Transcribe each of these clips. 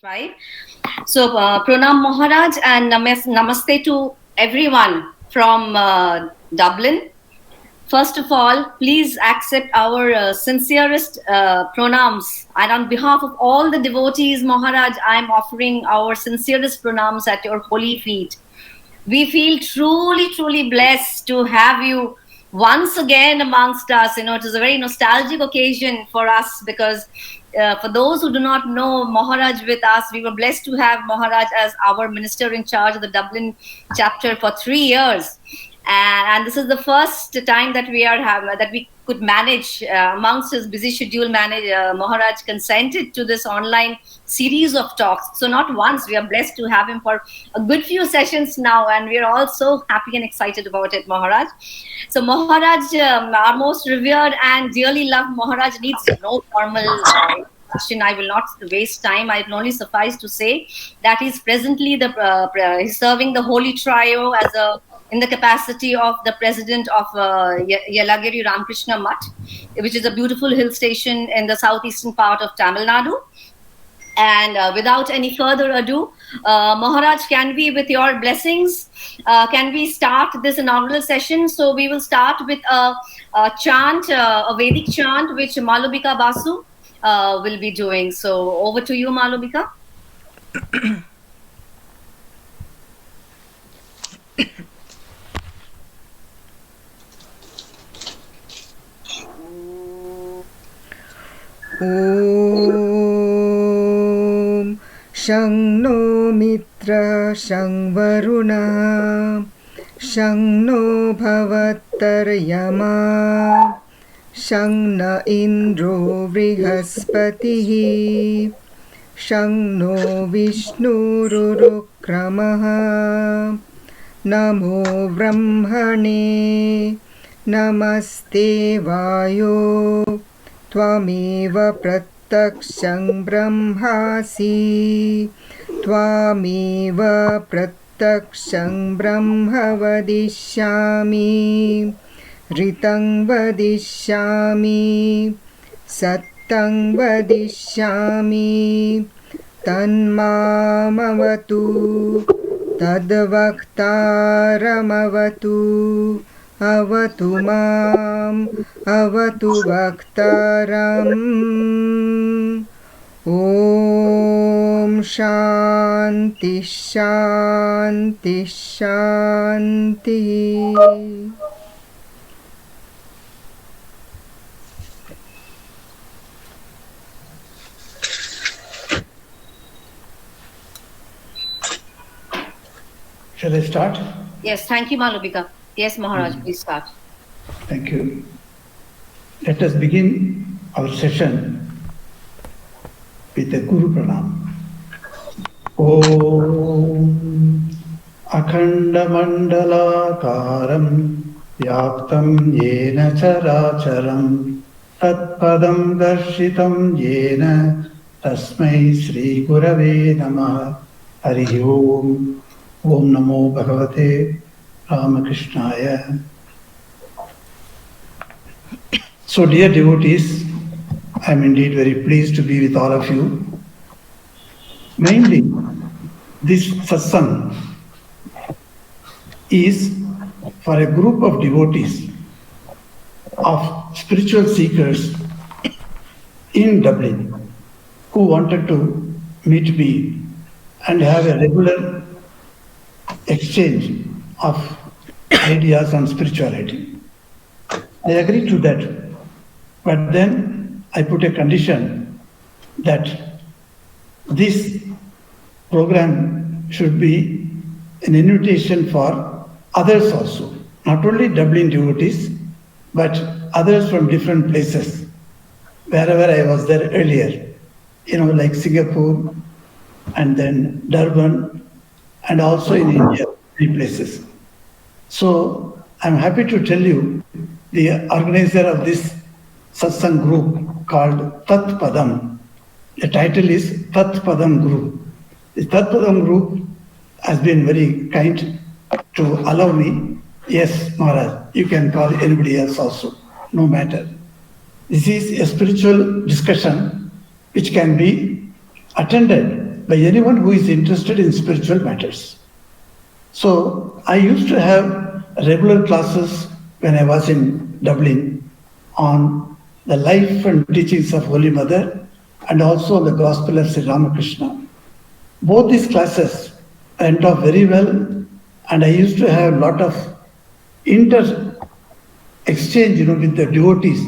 5. So, Pranam Maharaj and Namaste to everyone from Dublin. First of all, please accept our sincerest pranams. And on behalf of all the devotees, Maharaj, I am offering our sincerest pranams at your holy feet. We feel truly, truly blessed to have you once again amongst us. It is a very nostalgic occasion for us because for those who do not know Maharaj with us, we were blessed to have Maharaj as our minister in charge of the Dublin chapter for 3 years. And this is the first time that we could manage amongst his busy schedule. Maharaj consented to this online series of talks. So not once, we are blessed to have him for a good few sessions now, and we are all so happy and excited about it, Maharaj. So Maharaj, our most revered and dearly loved Maharaj, needs no formal introduction. I will not waste time. I will only suffice to say that he's presently he's serving the Holy Trio in the capacity of the president of Yelagiri Ramakrishna Mutt, which is a beautiful hill station in the southeastern part of Tamil Nadu. And without any further ado, Maharaj, can we, with your blessings, can we start this inaugural session? So we will start with a chant, a Vedic chant, which Malubika Basu will be doing. So over to you, Malubika. Om Shang no Mitra Shang Varuna Shang no Bhavattaryama Shang na Indro Vrihaspatihi Shang no Vishnu Rurukramaha Namo Brahmane Namaste Vayo Tvameva prataksham brahmasi Tvameva prataksham brahma vadishyami Ritang vadishyami Sattang vadishyami Tanmamavatu Tadvaktaramavatu Avatu mam, avatu bhaktaram. Om Shanti Shanti Shanti. Shall I start? Yes, thank you, Malubika. Yes, Maharaj, please start. Thank you. Let us begin our session with a Guru Pranam. Om Akhanda Mandalakaram Vyaptam Yena Characharam Tat Padam Darshitam Yena Tasmai Sri Gurave Namaha Hari Om Om Namo Bhagavate Ramakrishnaya. So, dear devotees, I am indeed very pleased to be with all of you. Mainly, this satsang is for a group of devotees, of spiritual seekers in Dublin who wanted to meet me and have a regular exchange of ideas on spirituality. I agreed to that, but then I put a condition that this program should be an invitation for others also, not only Dublin devotees, but others from different places, wherever I was there earlier, like Singapore and then Durban and also in India, many places. So I'm happy to tell you, the organizer of this satsang group called Tat Padam, the title is Tat Padam Group. The Tat Padam group has been very kind to allow me. Yes, Maharaj, you can call anybody else also, no matter. This is a spiritual discussion which can be attended by anyone who is interested in spiritual matters. So I used to have regular classes when I was in Dublin on the life and teachings of Holy Mother and also the Gospel of Sri Ramakrishna. Both these classes went off very well, and I used to have a lot of inter exchange, with the devotees.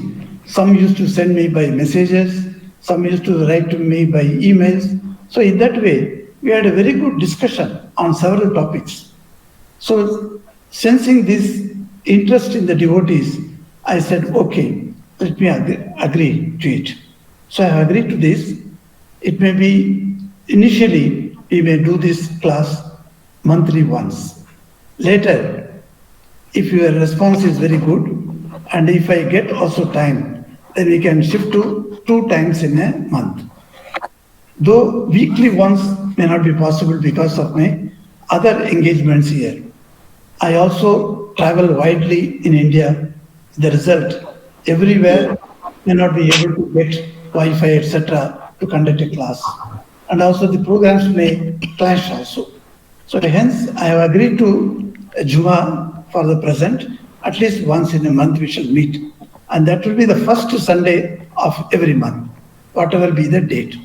Some used to send me by messages, some used to write to me by emails. So in that way, we had a very good discussion on several topics. So sensing this interest in the devotees, I said, okay, let me agree to it. So I agreed to this. It may be, initially, we may do this class monthly once. Later, if your response is very good, and if I get also time, then we can shift to 2 times in a month. Though weekly once may not be possible because of my other engagements here. I also travel widely in India. The result, everywhere may not be able to get Wi-Fi, etc., to conduct a class. And also the programs may clash also. So hence, I have agreed to Juma for the present. At least once in a month we shall meet. And that will be the first Sunday of every month, whatever be the date.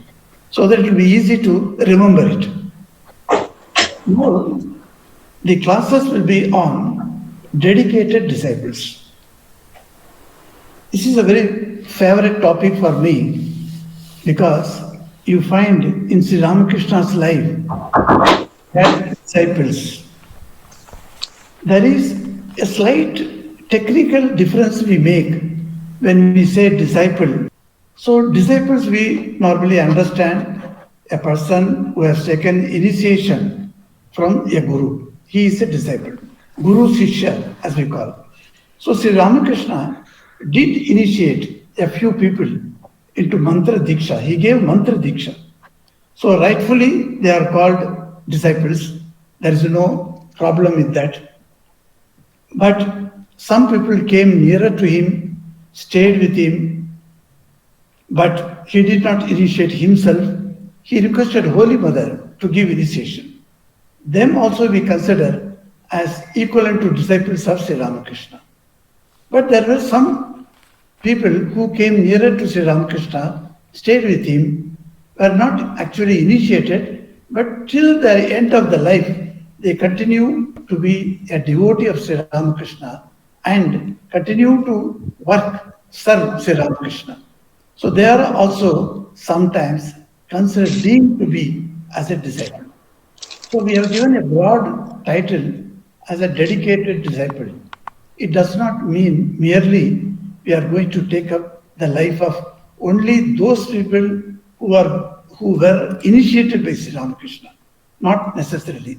So that it will be easy to remember it. More, the classes will be on dedicated disciples. This is a very favorite topic for me because you find in Sri Ramakrishna's life that disciples. There is a slight technical difference we make when we say disciple. So disciples we normally understand a person who has taken initiation from a guru. He is a disciple. Guru Shishya, as we call. So Sri Ramakrishna did initiate a few people into mantra diksha. He gave mantra diksha. So rightfully they are called disciples. There is no problem with that. But some people came nearer to him, stayed with him, but he did not initiate himself. He requested Holy Mother to give initiation. Them also we consider as equivalent to disciples of Sri Ramakrishna. But there were some people who came nearer to Sri Ramakrishna, stayed with him, were not actually initiated, but till the end of the life, they continue to be a devotee of Sri Ramakrishna and continue to work, serve Sri Ramakrishna. So they are also sometimes considered deemed to be as a disciple. So we have given a broad title as a dedicated disciple. It does not mean merely we are going to take up the life of only those people who were initiated by Sri Ramakrishna, not necessarily.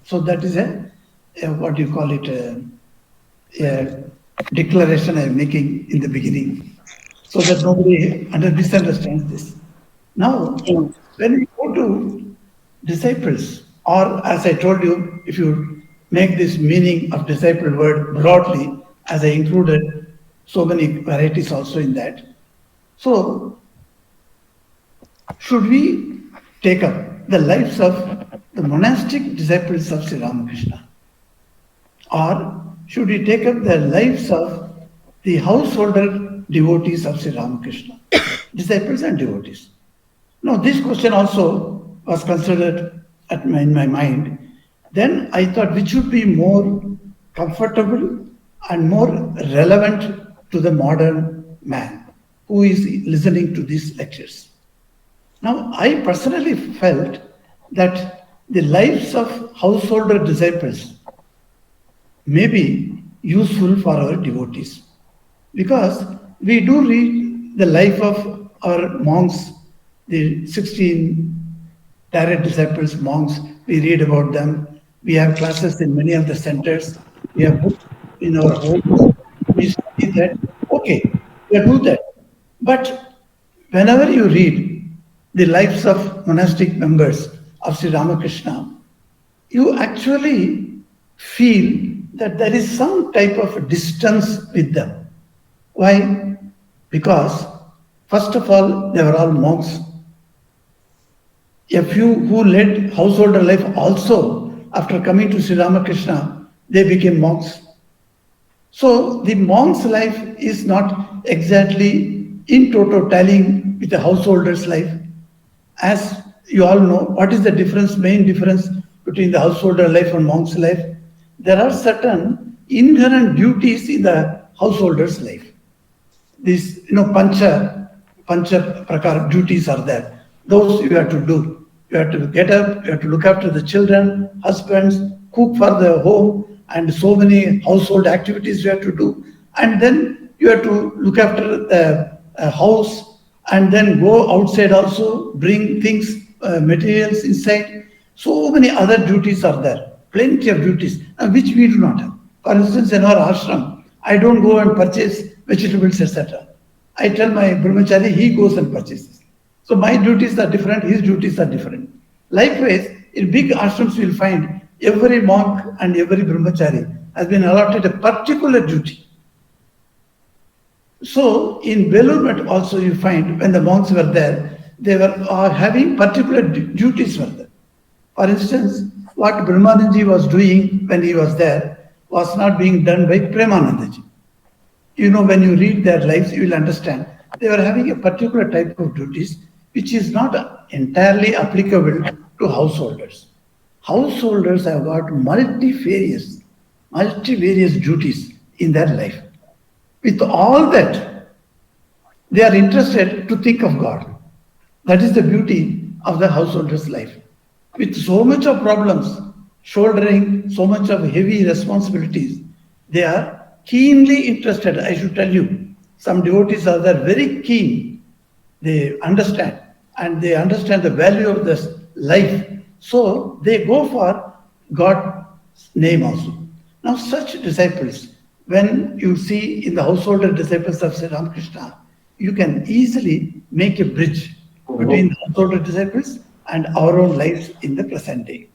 So that is a what do you call it, a declaration I am making in the beginning, so that nobody misunderstands this. Now, when we go to disciples, or as I told you, if you make this meaning of disciple word broadly, as I included so many varieties also in that. So, should we take up the lives of the monastic disciples of Sri Ramakrishna? Or should we take up the lives of the householder devotees of Sri Ramakrishna? Disciples and devotees. Now, this question also was considered in my mind. Then I thought which would be more comfortable and more relevant to the modern man who is listening to these lectures. Now, I personally felt that the lives of householder disciples may be useful for our devotees, because we do read the life of our monks, the 16 direct disciples, monks. We read about them. We have classes in many of the centers. We have books in our homes. We see that, okay, we do that. But whenever you read the lives of monastic members of Sri Ramakrishna, you actually feel that there is some type of distance with them. Why? Because, first of all, they were all monks. A few who led householder life also, after coming to Sri Ramakrishna, they became monks. So the monk's life is not exactly in toto tallying with the householder's life. As you all know, what is the difference, main difference between the householder life and monk's life? There are certain inherent duties in the householder's life. These, pancha prakar duties are there. Those you have to do. You have to get up, you have to look after the children, husbands, cook for the home, and so many household activities you have to do. And then you have to look after the house, and then go outside also, bring things, materials inside. So many other duties are there, plenty of duties, which we do not have. For instance, in our ashram, I don't go and purchase vegetables, etc. I tell my brahmachari, he goes and purchases. So my duties are different, his duties are different. Likewise, in big ashrams, you will find every monk and every brahmachari has been allotted a particular duty. So in Belur also you find when the monks were there, they were having particular duties for them. For instance, what Brahmanandaji was doing when he was there was not being done by Premanandaji. When you read their lives, you will understand. They were having a particular type of duties which is not entirely applicable to householders. Householders have got multifarious duties in their life. With all that, they are interested to think of God. That is the beauty of the householder's life. With so much of problems, shouldering so much of heavy responsibilities, they are keenly interested. I should tell you, some devotees are there very keen. They understand, and they understand the value of this life. So they go for God's name also. Now such disciples, when you see in the householder disciples of Sri Ramakrishna, you can easily make a bridge between the householder disciples and our own lives in the present day.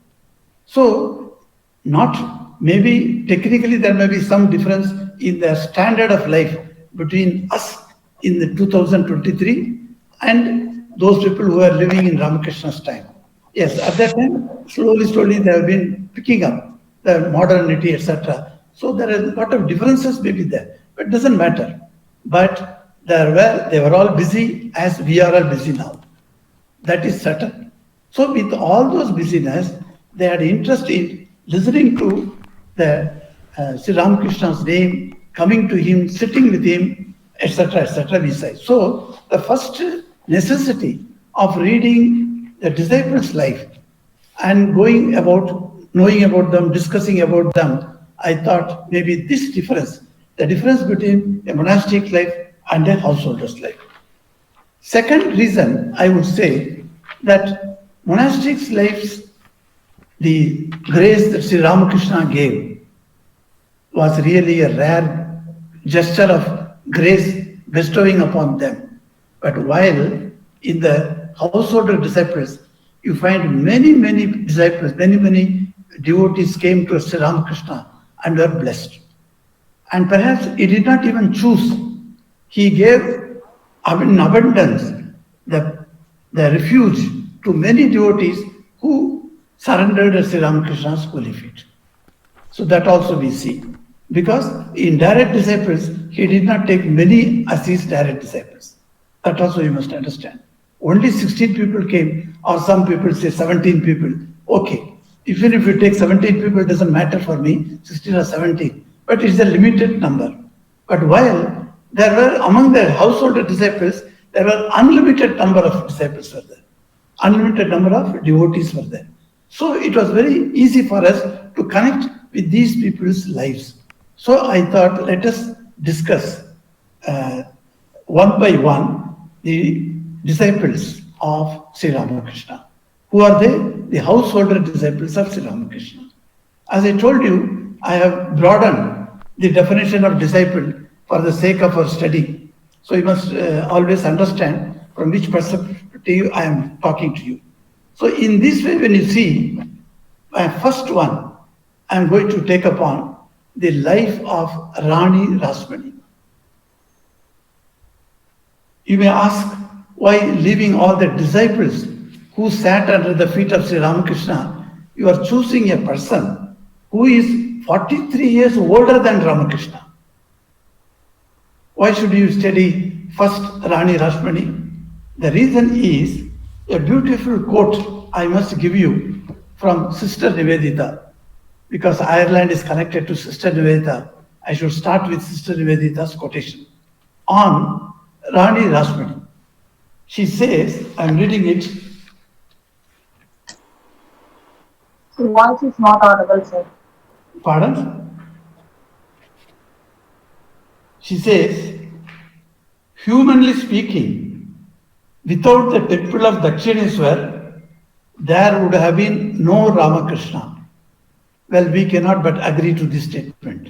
So, not maybe technically there may be some difference in the standard of life between us in the 2023 and those people who are living in Ramakrishna's time. Yes, at that time, slowly they have been picking up the modernity, etc. So there are a lot of differences maybe there, but it doesn't matter. But they were all busy as we are all busy now. That is certain. So with all those busyness, they had interest in listening to the Sri Ramakrishna's name, coming to him, sitting with him, etc., we say. So the first necessity of reading the disciples' life and going about, knowing about them, discussing about them, I thought maybe this difference, the difference between a monastic life and a householder's life. Second reason, I would say that monastics' lives, the grace that Sri Ramakrishna gave was really a rare gesture of grace bestowing upon them. But while in the householder disciples, you find many disciples, many devotees came to Sri Ramakrishna and were blessed. And perhaps he did not even choose. He gave in abundance the refuge to many devotees who surrendered at Sri Ramakrishna's holy feet. So that also we see. Because in direct disciples, he did not take many as his direct disciples. That also you must understand. Only 16 people came, or some people say 17 people. Okay, even if you take 17 people, it doesn't matter for me, 16 or 17. But it's a limited number. But while there were among the householder disciples, there were unlimited number of disciples were there. Unlimited number of devotees were there. So it was very easy for us to connect with these people's lives. So I thought, let us discuss one by one the disciples of Sri Ramakrishna. Who are they? The householder disciples of Sri Ramakrishna. As I told you, I have broadened the definition of disciple for the sake of our study. So you must always understand from which perspective I am talking to you. So in this way, when you see, my first one, I am going to take upon the life of Rani Rashmoni. You may ask, why leaving all the disciples who sat under the feet of Sri Ramakrishna, you are choosing a person who is 43 years older than Ramakrishna. Why should you study first Rani Rashmoni? The reason is a beautiful quote I must give you from Sister Nivedita. Because Ireland is connected to Sister Nivedita, I should start with Sister Nivedita's quotation on Rani Rashmoni. She says, I'm reading it. Your voice is not audible, sir. Pardon? She says, humanly speaking, without the temple of Dakshineswar, there would have been no Ramakrishna. Well, we cannot but agree to this statement.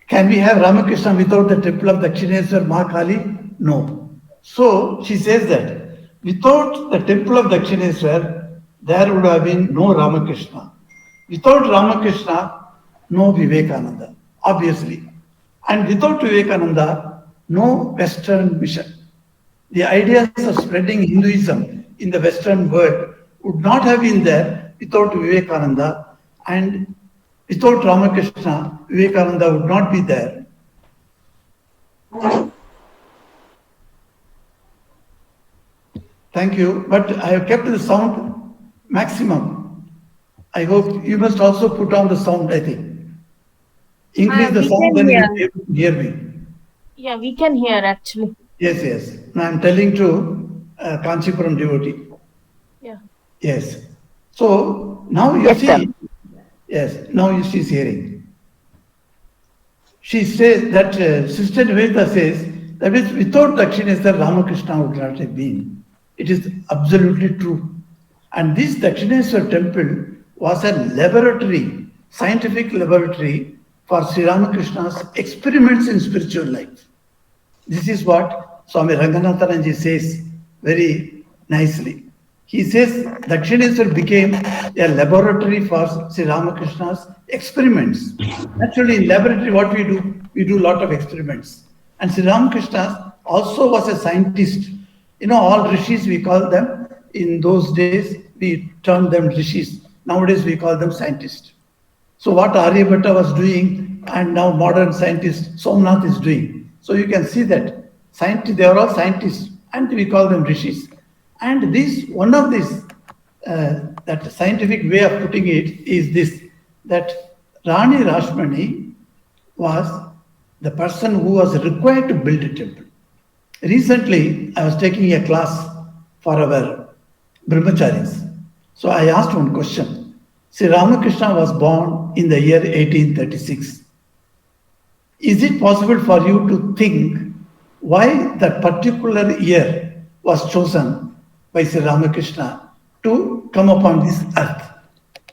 Can we have Ramakrishna without the temple of Dakshineswar Mahakali? No. So she says that without the temple of Dakshineswar, there would have been no Ramakrishna. Without Ramakrishna, no Vivekananda, obviously. And without Vivekananda, no Western mission. The ideas of spreading Hinduism in the Western world would not have been there without Vivekananda, and without Ramakrishna, Vivekananda would not be there. Thank you, but I have kept the sound maximum. I hope you must also put on the sound, I think. Increase the We sound, can then you hear. will be able to hear me. Yeah, we can hear actually. Yes, yes. Now I'm telling to Kanchipuram devotee. Yeah. Yes. So now you Yes, sir. see, yes, now she's hearing. She says that Sister Nivedita says that without Dakshineswar, Ramakrishna would not have been. It is absolutely true. And this Dakshineswar temple was a laboratory, scientific laboratory for Sri Ramakrishna's experiments in spiritual life. This is what Swami Ranganathananji says very nicely. He says Dakshineswar became a laboratory for Sri Ramakrishna's experiments. Actually, in laboratory, what we do? We do a lot of experiments. And Sri Ramakrishna also was a scientist. You know, all rishis, we call them, in those days, we termed them rishis. Nowadays, we call them scientists. So what Aryabhatta was doing, and now modern scientist Somnath is doing. So you can see that scientists, they are all scientists, and we call them rishis. And this, one of these, that scientific way of putting it is this, that Rani Rashmoni was the person who was required to build a temple. Recently, I was taking a class for our brahmacharis. So I asked one question. Sri Ramakrishna was born in the year 1836. Is it possible for you to think why that particular year was chosen by Sri Ramakrishna to come upon this earth?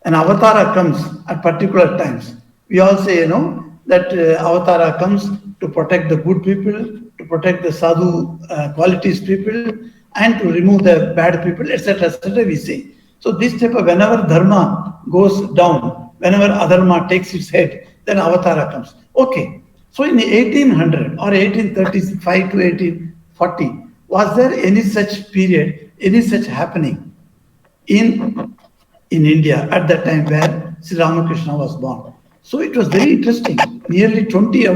An avatara comes at particular times. We all say, you know, that avatara comes to protect the good people, to protect the sadhu qualities people, and to remove the bad people, etc., etc., we say. So this type of, whenever dharma goes down, whenever adharma takes its head, then avatara comes. Okay. So in 1800 or 1835 to 1840, was there any such period, any such happening in India at that time where Sri Ramakrishna was born? So it was very interesting. Nearly 20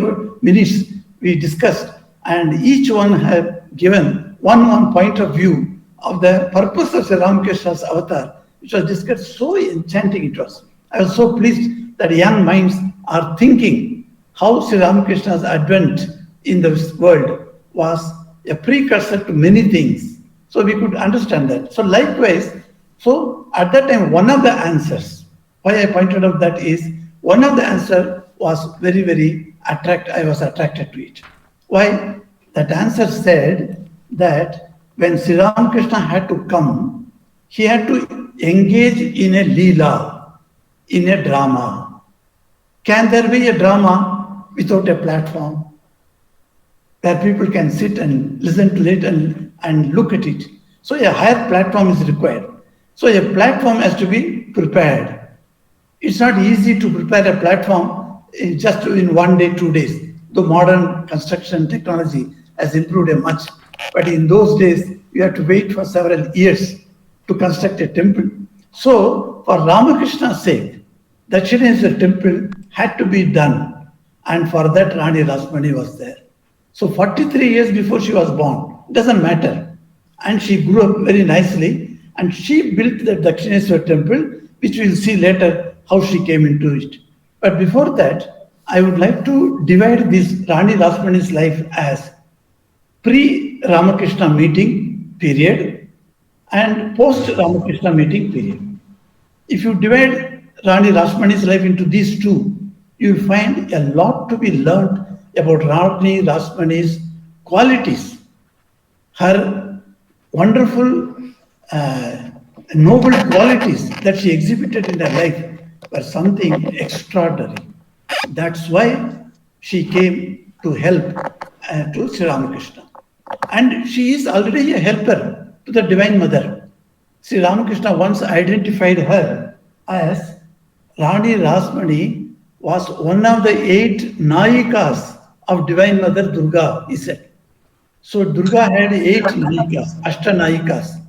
minutes we discussed, and each one had given one point of view of the purpose of Sri Ramakrishna's avatar, which was discussed. So enchanting it was. I was so pleased that young minds are thinking how Sri Ramakrishna's advent in this world was a precursor to many things. So we could understand that. So likewise, so at that time, one of the answers, why I pointed out that is, one of the answer was very, very I was attracted to it. Why? That answer said that when Sri Ramakrishna had to come, he had to engage in a leela, in a drama. Can there be a drama without a platform where people can sit and listen to it and look at it? So a higher platform is required. So a platform has to be prepared. It's not easy to prepare a platform just in 1 day, 2 days. The modern construction technology has improved much. But in those days, you have to wait for several years to construct a temple. So, for Ramakrishna's sake, Dakshineshwar temple had to be done, and for that Rani Rashmoni was there. So 43 years before she was born, doesn't matter. And she grew up very nicely, and she built the Dakshineshwar temple, which we'll see later how she came into it. But before that, I would like to divide this Rani Rashmoni's life as pre-Ramakrishna meeting period and post-Ramakrishna meeting period. If you divide Rani Rashmoni's life into these two, you will find a lot to be learned about Rani Rashmoni's qualities, her wonderful, noble qualities that she exhibited in her life were something extraordinary. That's why she came to help to Sri Ramakrishna. And she is already a helper to the Divine Mother. Sri Ramakrishna once identified her as Rani Rashmoni was one of the 8 Nayikas of Divine Mother Durga, he said. So Durga had 8 Nayikas, Ashtanayikas.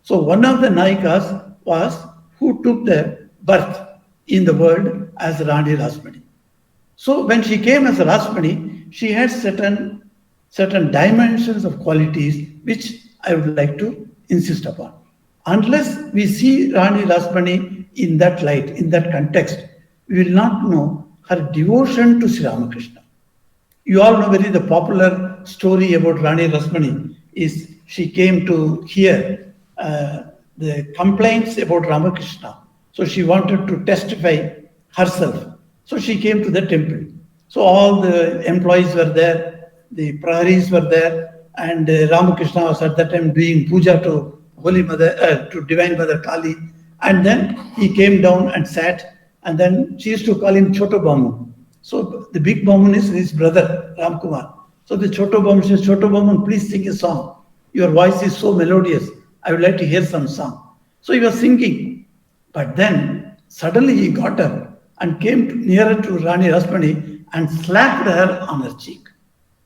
So one of the Nayikas was who took the birth in the world as Rani Rashmoni. So when she came as Rashmani, she had certain dimensions of qualities which I would like to insist upon. Unless we see Rani Rashmani in that light, in that context, we will not know her devotion to Sri Ramakrishna. You all know very the popular story about Rani Rashmani is she came to hear the complaints about Ramakrishna. So she wanted to testify herself. So she came to the temple. So all the employees were there, the praharis were there, and Ramakrishna was at that time doing puja to Holy Mother, to Divine Mother Kali. And then he came down and sat, and then she used to call him Choto Bamun. So the big Bamun is his brother, Ramkumar. So the Choto Bamun says, Choto Bamun, please sing a song. Your voice is so melodious. I would like to hear some song. So he was singing. But then suddenly he got up and came nearer to Rani Rashmoni and slapped her on her cheek.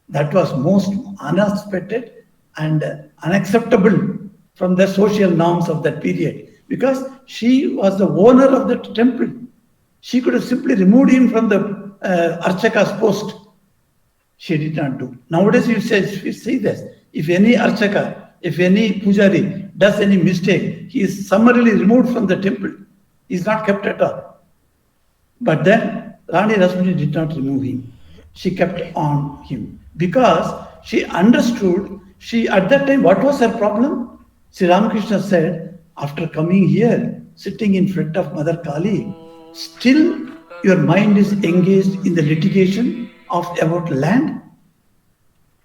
That was most unexpected and unacceptable from the social norms of that period, because she was the owner of the temple. She could have simply removed him from the Archaka's post. She did not do. Nowadays you see this. If any Archaka, if any Pujari does any mistake, he is summarily removed from the temple. He is not kept at all. But then Rani Rashmoni did not remove him. She kept on him because she understood, at that time, what was her problem? Sri Ramakrishna said, after coming here, sitting in front of Mother Kali, still your mind is engaged in the litigation about land.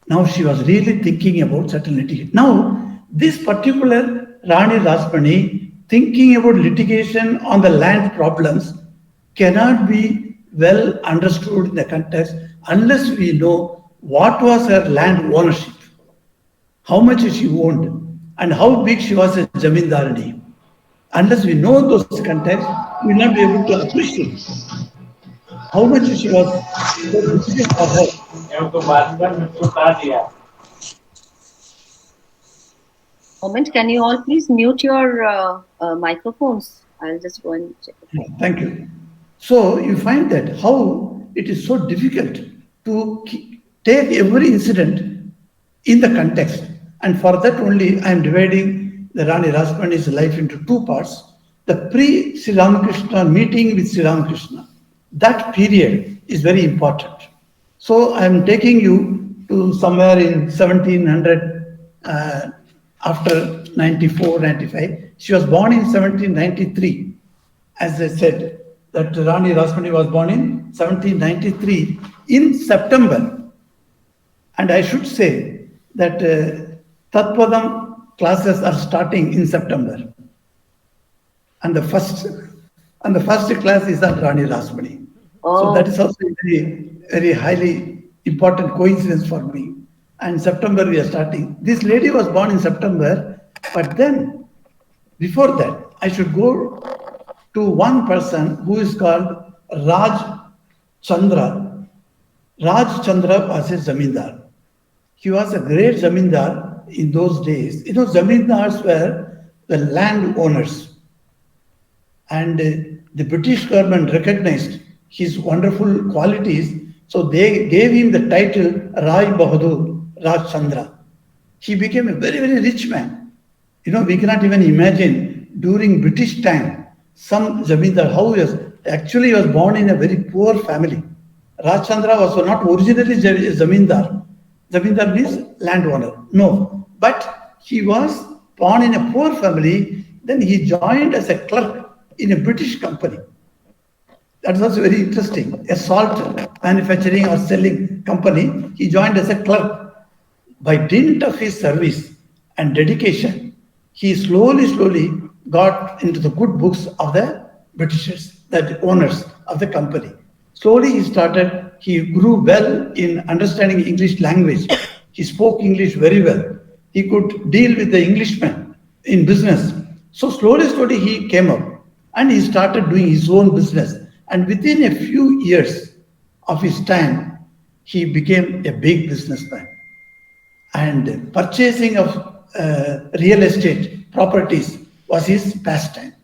Now she was really thinking about certain litigation. Now, this particular Rani Rashmoni thinking about litigation on the land problems cannot be well understood in the context unless we know what was her land ownership, how much she owned, and how big she was a Jamindarani. Unless we know those contexts, we will not be able to appreciate how much she was so difficult for her. Moment, can you all please mute your microphones? I'll just go and check it. Thank you. So you find that how it is so difficult to take every incident in the context. And for that only I am dividing the Rani Rashmoni's life into two parts. The pre-Sri Ramakrishna meeting with Sri Ramakrishna. That period is very important. So I am taking you to somewhere in 1700, after 94, 95. She was born in 1793. As I said, that Rani Rashmoni was born in 1793 in September. And I should say that Tat Padam classes are starting in September. And the first class is on Rani Rashmoni. So that is also a very, very highly important coincidence for me. And September we are starting. This lady was born in September, but then before that, I should go to one person who is called Raj Chandra. Raj Chandra was a Zamindar. He was a great Zamindar in those days. You know, Zamindars were the landowners. And the British government recognized his wonderful qualities, so they gave him the title Rai Bahadur Raj Chandra. He became a very, very rich man. We cannot even imagine during British time, some Zamindar, how he was, actually he was born in a very poor family. Rajchandra was not originally Zamindar. Zamindar means landowner. No. But he was born in a poor family, then he joined as a clerk in a British company. That was very interesting. A salt manufacturing or selling company, he joined as a clerk. By dint of his service and dedication, he slowly got into the good books of the Britishers, the owners of the company. Slowly he grew well in understanding English language. He spoke English very well. He could deal with the Englishmen in business. So slowly he came up and he started doing his own business. And within a few years of his time, he became a big businessman. And purchasing of real estate properties was his pastime.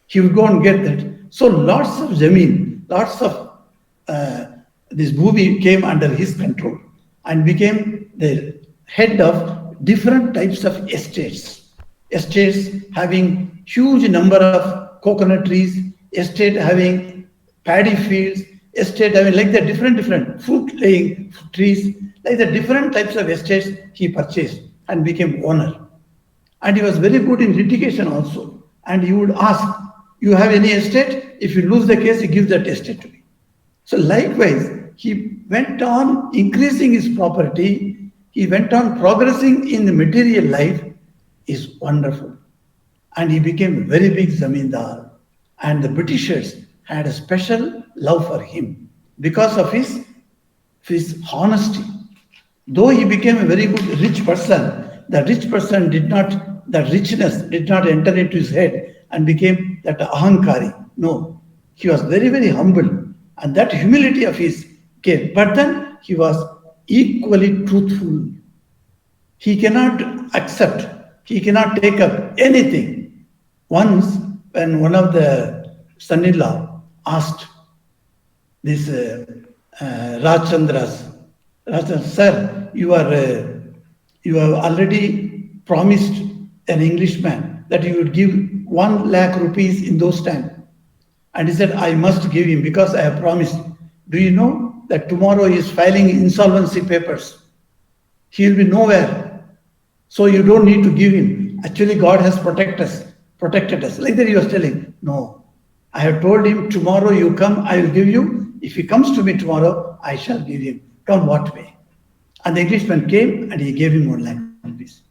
He would go and get that. So lots of zameen, lots of this booby came under his control and became the head of different types of estates. Estates having huge number of coconut trees, estate having paddy fields, estate having like the different fruit laying trees, like the different types of estates he purchased and became owner. And he was very good in litigation also. And he would ask, you have any estate? If you lose the case, he gives that estate to me. So likewise, he went on increasing his property. He went on progressing in the material life. Is wonderful. And he became a very big zamindar. And the Britishers had a special love for him because of his honesty. Though he became a very good rich person, the richness did not enter into his head and became that ahankari. No, he was very, very humble. And that humility of his came. But then he was equally truthful. He cannot accept, he cannot take up anything. Once, when one of the son-in-law asked this Rajchandras, sir, you have already promised an Englishman that you would give 1 lakh rupees in those times. And he said, I must give him because I have promised. Do you know that tomorrow he is filing insolvency papers? He will be nowhere. So you don't need to give him. Actually, God has protected us. Like that he was telling, no. I have told him, tomorrow you come, I will give you. If he comes to me tomorrow, I shall give him. Come what may. And the Englishman came and he gave him 1 lakh rupees.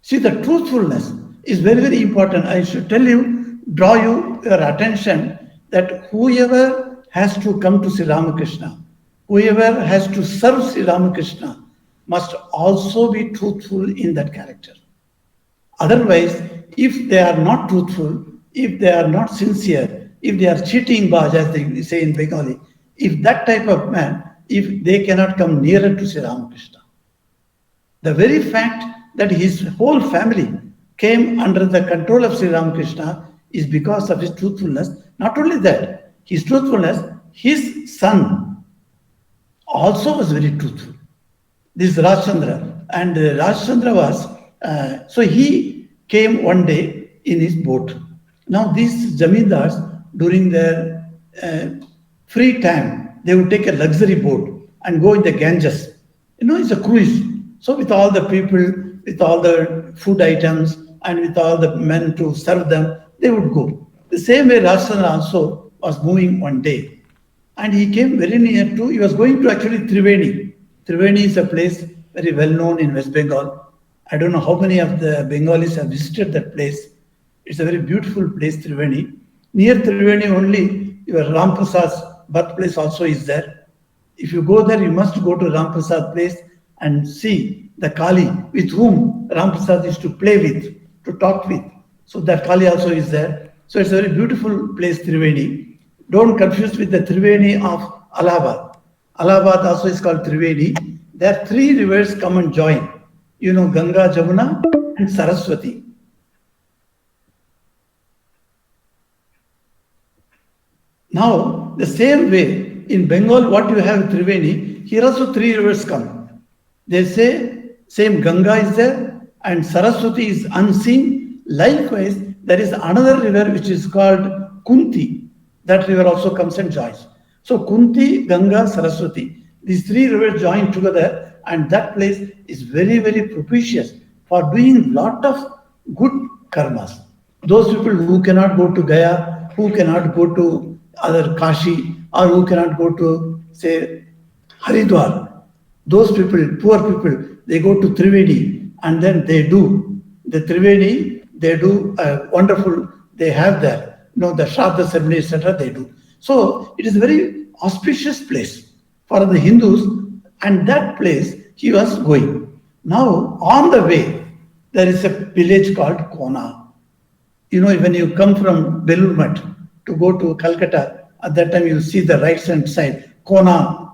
See, the truthfulness is very, very important. I should draw your attention that whoever has to come to Sri Ramakrishna, whoever has to serve Sri Ramakrishna, must also be truthful in that character. Otherwise, if they are not truthful, if they are not sincere, if they are cheating baj, as they say in Bengali, if that type of man, if they cannot come nearer to Sri Ramakrishna. The very fact that his whole family came under the control of Sri Ramakrishna is because of his truthfulness. Not only that, his truthfulness, his son also was very truthful. This Rajchandra. And Rajchandra was, so he came one day in his boat. Now these zamindars, during their free time, they would take a luxury boat and go in the Ganges. It's a cruise. So with all the people, with all the food items, and with all the men to serve them, they would go. The same way Rajchandra also was moving one day. And he came very near to, he was going to actually Triveni. Triveni is a place very well known in West Bengal. I don't know how many of the Bengalis have visited that place. It's a very beautiful place, Triveni. Near Triveni only, your Ram Prasad's birthplace also is there. If you go there, you must go to Ram Prasad place and see the Kali with whom Ram Prasad used to play with, to talk with. So that Kali also is there. So it's a very beautiful place, Triveni. Don't confuse with the Triveni of Allahabad. Allahabad also is called Triveni. There are 3 rivers come and join. Ganga, Jamuna and Saraswati. Now, the same way in Bengal, what you have Triveni, here also three rivers come. They say same Ganga is there and Saraswati is unseen. Likewise, there is another river which is called Kunti. That river also comes and joins. So Kunti, Ganga, Saraswati, these three rivers join together, and that place is very, very propitious for doing lot of good karmas. Those people who cannot go to Gaya, who cannot go to other Kashi, or who cannot go to, say, Haridwar, those people, poor people, they go to Triveni and then they do the Triveni, they do wonderful, they have there, the Shraddha ceremony, etc. They do. So it is a very auspicious place for the Hindus, and that place he was going. Now, on the way, there is a village called Kona. When you come from Belur to go to Calcutta, at that time you see the right hand side, Kona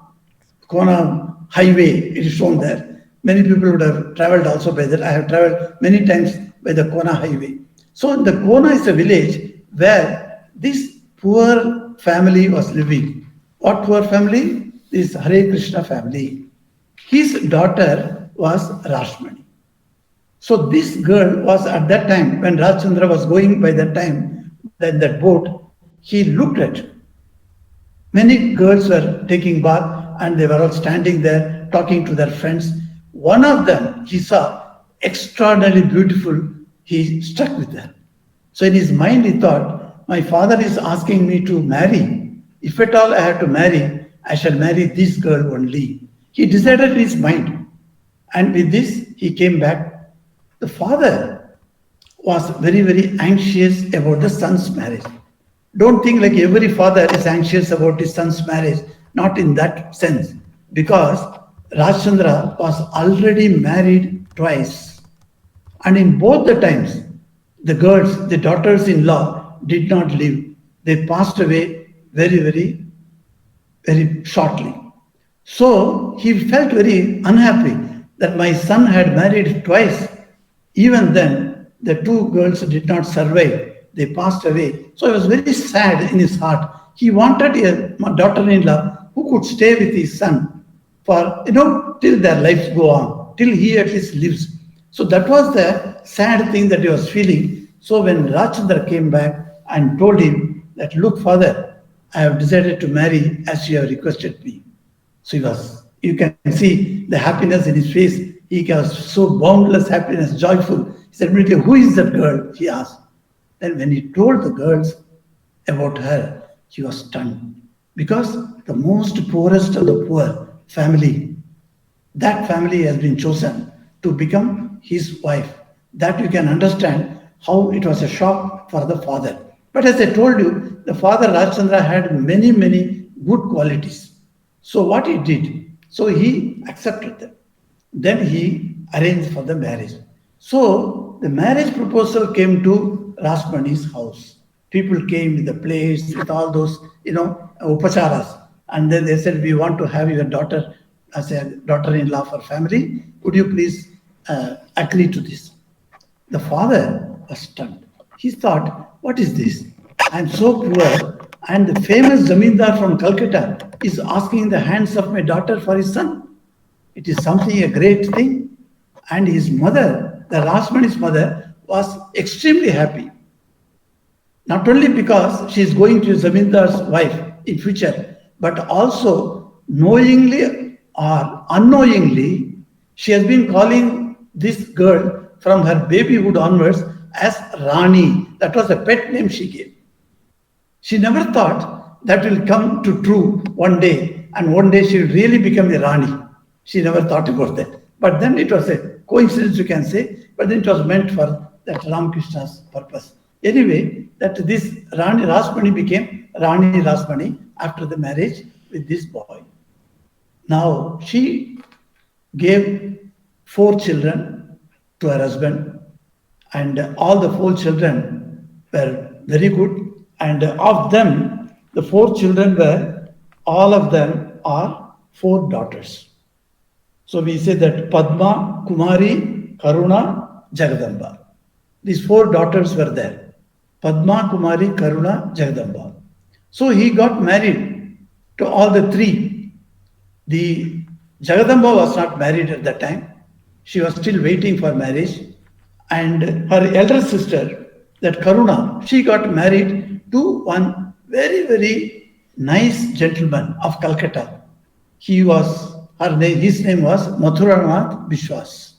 highway, it is shown there. Many people would have traveled also by that. I have traveled many times by the Kona highway. So the Kona is a village where this poor family was living. What poor family? This Hare Krishna family. His daughter was Rashmoni. So this girl was at that time, when Rajchandra was going by that time, then that boat, he looked at. Many girls were taking bath and they were all standing there talking to their friends. One of them, he saw extraordinarily beautiful, he struck with her. So in his mind he thought, my father is asking me to marry. If at all I have to marry, I shall marry this girl only. He decided in his mind. And with this, he came back. The father was very, very anxious about the son's marriage. Don't think like every father is anxious about his son's marriage. Not in that sense. Because Rajchandra was already married twice. And in both the times, the girls, the daughters-in-law, did not live. They passed away very, very, very shortly. So he felt very unhappy that my son had married twice. Even then, the two girls did not survive. They passed away. So he was very sad in his heart. He wanted a daughter-in-law who could stay with his son for, till their lives go on, till he at least lives. So that was the sad thing that he was feeling. So when Rajchandra came back and told him that, look, father, I have decided to marry as you have requested me. So you can see the happiness in his face. He was so boundless happiness, joyful. He said, immediately, who is that girl? He asked. Then when he told the girls about her, he was stunned. Because the most poorest of the poor family, that family has been chosen to become his wife. That you can understand how it was a shock for the father. But as I told you, the father Rajchandra had many, many good qualities. So what he did, so he accepted them. Then he arranged for the marriage. So the marriage proposal came to Rashmoni's house. People came with the plates, with all those, upacharas. And then they said, we want to have your daughter as a daughter-in-law for family. Would you please agree to this? The father was stunned. He thought, what is this? I'm so poor, and the famous Zamindar from Calcutta is asking the hands of my daughter for his son. It is something, a great thing. And his mother, the Rashmoni's mother, was extremely happy. Not only because she is going to Zamindar's wife in future, but also knowingly or unknowingly, she has been calling this girl from her babyhood onwards as Rani. That was the pet name she gave. She never thought that will come to true one day, and one day she will really become a Rani. She never thought about that. But then it was a coincidence, you can say, but then it was meant for that Ramakrishna's purpose. Anyway, that this Rani Rashmoni became Rani Rashmoni after the marriage with this boy. Now, she gave 4 children to her husband, and all the 4 children were very good. And of them, the 4 children were, all of them are 4 daughters. So we say that Padma, Kumari, Karuna, Jagadamba. These 4 daughters were there. Padma, Kumari, Karuna, Jagadamba. So he got married to all the three. The Jagadamba was not married at that time. She was still waiting for marriage. And her elder sister, that Karuna, she got married to one very, very nice gentleman of Calcutta. His name was Mathuranath Bishwas.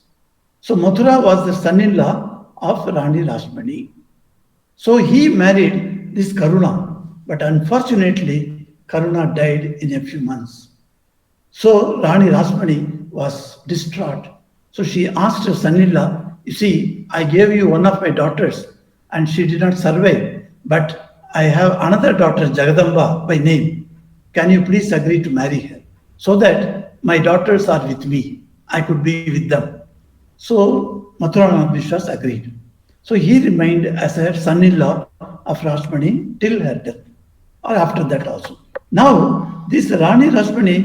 So Mathura was the son-in-law of Rani Rashmoni. So he married this Karuna, but unfortunately, Karuna died in a few months. So Rani Rashmoni was distraught. So she asked her son-in-law, "You see, I gave you one of my daughters and she did not survive, but I have another daughter, Jagadamba by name. Can you please agree to marry her so that my daughters are with me? I could be with them." So Mathuranath Vishwas agreed. So he remained as her son-in-law of Rashmani till her death, or after that also. Now, this Rani Rashmani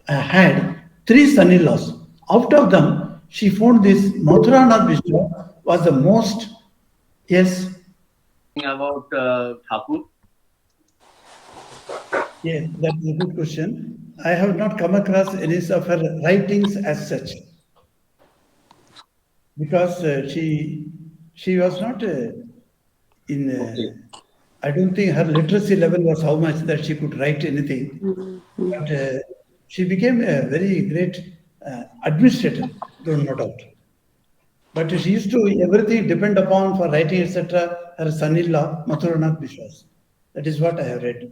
had three son-in-laws. Out of them, she found this Mathuranath Vishwas was the most, yes, about Thakur. yes, that's a good question. I have not come across any of her writings as such, because she was not in. I don't think her literacy level was how much that she could write anything. But she became a very great administrator, no doubt. But she used to everything depend upon for writing, etc. Her son-in-law Mathuranath Vishwas. That is what I have read.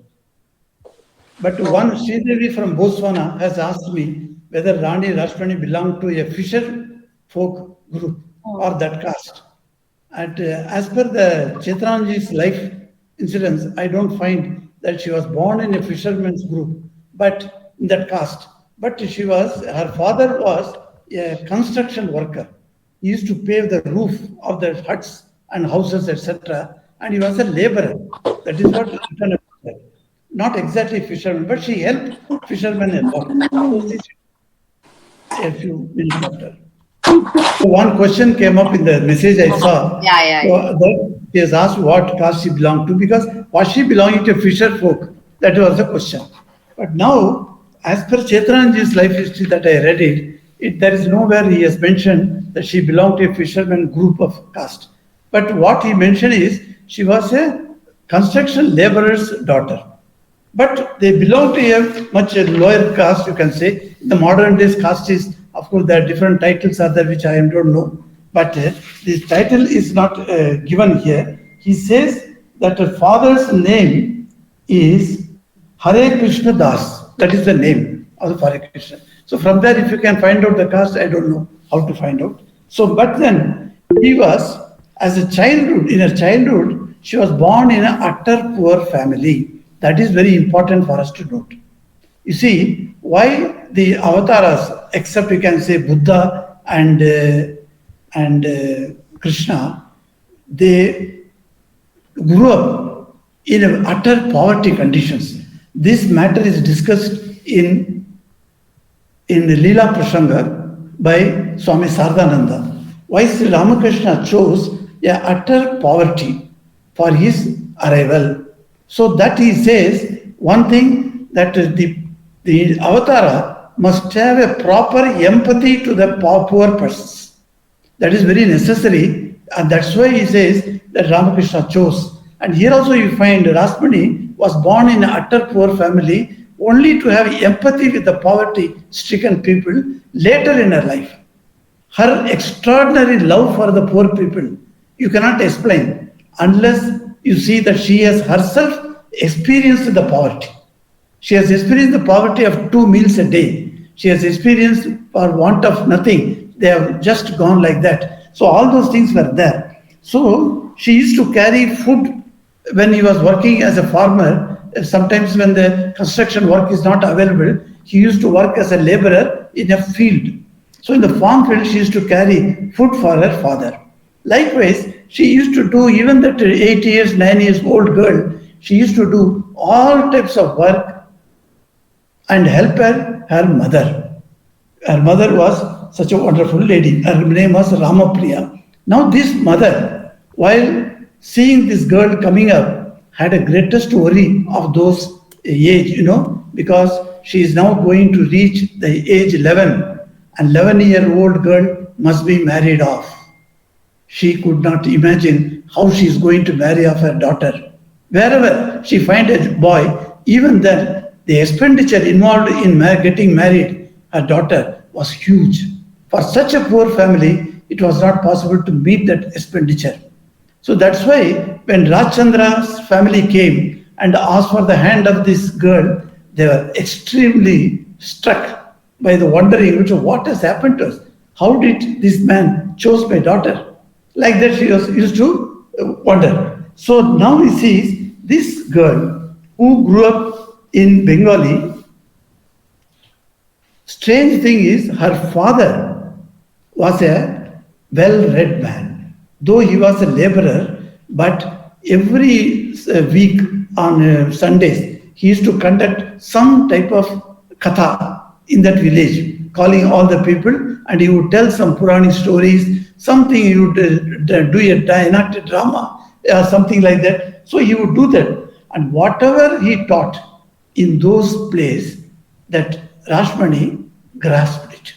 But one Sridevi from Botswana has asked me whether Rani Rashmani belonged to a fisher folk group or that caste. And as per the Chetranji's life incidents, I don't find that she was born in a fisherman's group, but in that caste. But her father was a construction worker. He used to pave the roof of the huts and houses, etc. And he was a laborer. That is what is written about her. Not exactly fisherman, but she helped fishermen a lot. A few minutes after. So one question came up in the message I saw. Yeah. So he has asked what caste she belonged to, because was she belonging to fisher folk? That was the question. But now, as per Chetranji's life history that I read there is nowhere he has mentioned that she belonged to a fisherman group of caste. But what he mentioned is she was a construction laborer's daughter. But they belong to a much lower caste, you can say. In the modern days, caste is, of course, there are different titles are there which I don't know. But this title is not given here. He says that her father's name is Hare Krishna Das. That is the name of Hare Krishna. So from there, if you can find out the caste, I don't know how to find out. So, but then he was, as a childhood, in her childhood, she was born in an utter poor family. That is very important for us to note. You see, why the avatars, except you can say Buddha and Krishna, they grew up in utter poverty conditions. This matter is discussed in Leela Prasanga by Swami Sardananda. Why Sri Ramakrishna chose a utter poverty for his arrival. So that he says one thing, that the avatara must have a proper empathy to the poor persons. That is very necessary, and that's why he says that Ramakrishna chose. And here also you find Rashmani was born in an utter poor family only to have empathy with the poverty-stricken people later in her life. Her extraordinary love for the poor people, you cannot explain unless you see that she has herself experienced the poverty. She has experienced the poverty of 2 meals a day. She has experienced for want of nothing. They have just gone like that. So all those things were there. So she used to carry food when he was working as a farmer. Sometimes when the construction work is not available, he used to work as a laborer in a field. So in the farm field, she used to carry food for her father. Likewise, she used to do, even that 8 years, 9 years old girl, she used to do all types of work and help her mother. Her mother was such a wonderful lady. Her name was Ramapriya. Now this mother, while seeing this girl coming up, had a greatest worry of those age, because she is now going to reach the age 11, and 11-year-old girl must be married off. She could not imagine how she is going to marry off her daughter. Wherever she finds a boy, even then, the expenditure involved in getting married her daughter was huge. For such a poor family, it was not possible to meet that expenditure. So that's why when Rajchandra's family came and asked for the hand of this girl, they were extremely struck by the wondering, what has happened to us? How did this man chose my daughter? Like that she was used to wonder. So now he sees this girl who grew up in Bengali. Strange thing is her father was a well-read man. Though he was a laborer, but every week on Sundays, he used to conduct some type of katha in that village, calling all the people, and he would tell some Puranic stories, something he would do enact a drama, or something like that. So he would do that. And whatever he taught in those places, that Rashmani grasped it.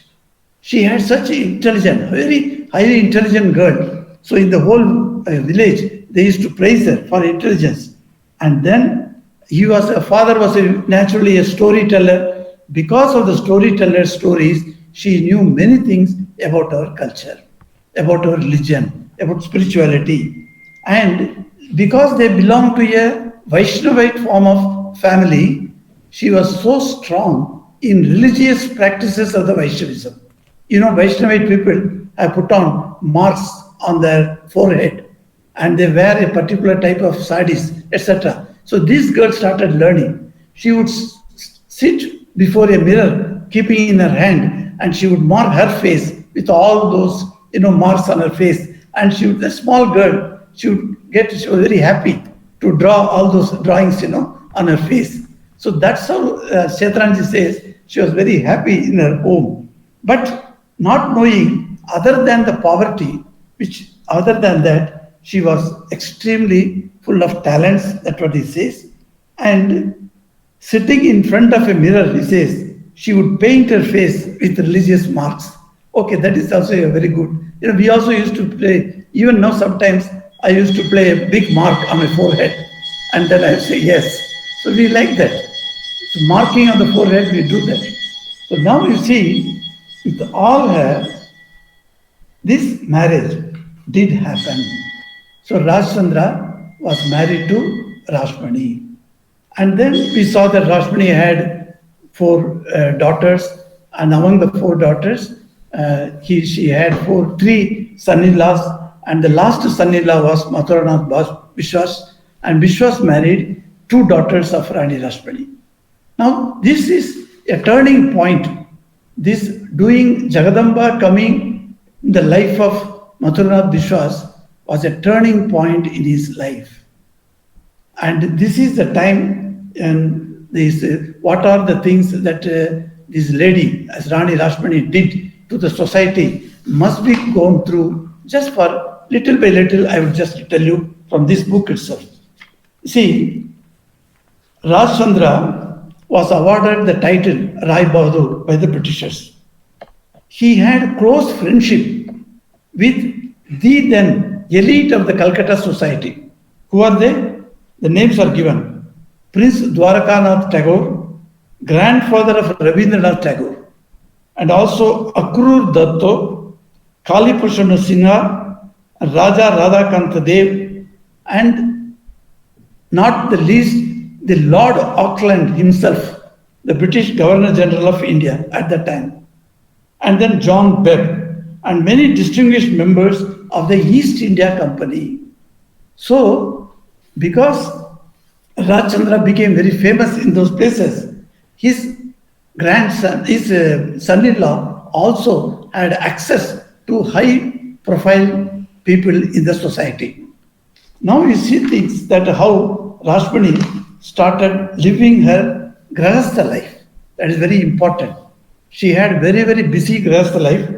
She had such intelligent, very highly intelligent girl. So in the whole village, they used to praise her for intelligence. And then her father was naturally a storyteller. Because of the storyteller's stories, she knew many things about our culture, about our religion, about spirituality. And because they belonged to a Vaishnavite form of family, she was so strong in religious practices of the Vaishnavism. Vaishnavite people have put on marks on their forehead and they wear a particular type of sarees, etc. So this girl started learning. She would sit before a mirror, keeping in her hand, and she would mark her face with all those marks on her face. And the small girl, she was very happy to draw all those drawings, on her face. So that's how Shetranji says she was very happy in her home. But not knowing, other than the poverty, other than that, she was extremely full of talents, that's what he says. And sitting in front of a mirror, he says, she would paint her face with religious marks. Okay, that is also a very good. We also used to play, even now sometimes I used to play a big mark on my forehead and then I say yes. So we like that. So marking on the forehead, we do that. So now you see, with all her, this marriage did happen. So Rajchandra was married to Rashmani. And then we saw that Rashmani had 4 daughters, and among the 4 daughters, she had 3 son-in-laws, and the last son-in-law was Mathuranath Vishwas, and Vishwas married 2 daughters of Rani Rashmoni. Now, this is a turning point. This doing Jagadamba coming in the life of Mathuranath Vishwas was a turning point in his life. And this is the time, and what are the things that this lady, as Rani Rashmoni, did to the society must be gone through. Just for little by little, I would just tell you from this book itself. See, Rajchandra was awarded the title Rai Bahadur by the Britishers. He had close friendship with the then elite of the Calcutta society. Who are they? The names are given. Prince Dwarakanath Tagore, grandfather of Rabindranath Tagore, and also Akrur Datto, Kalipushan Sinha, Raja Radhakant Dev, and not the least, the Lord Auckland himself, the British Governor General of India at that time, and then John Webb, and many distinguished members of the East India Company. So, because Rajchandra became very famous in those places, his grandson, his son-in-law also had access to high-profile people in the society. Now you see things that how Rashmani started living her Grahastha life. That is very important. She had very, very busy Grahastha life.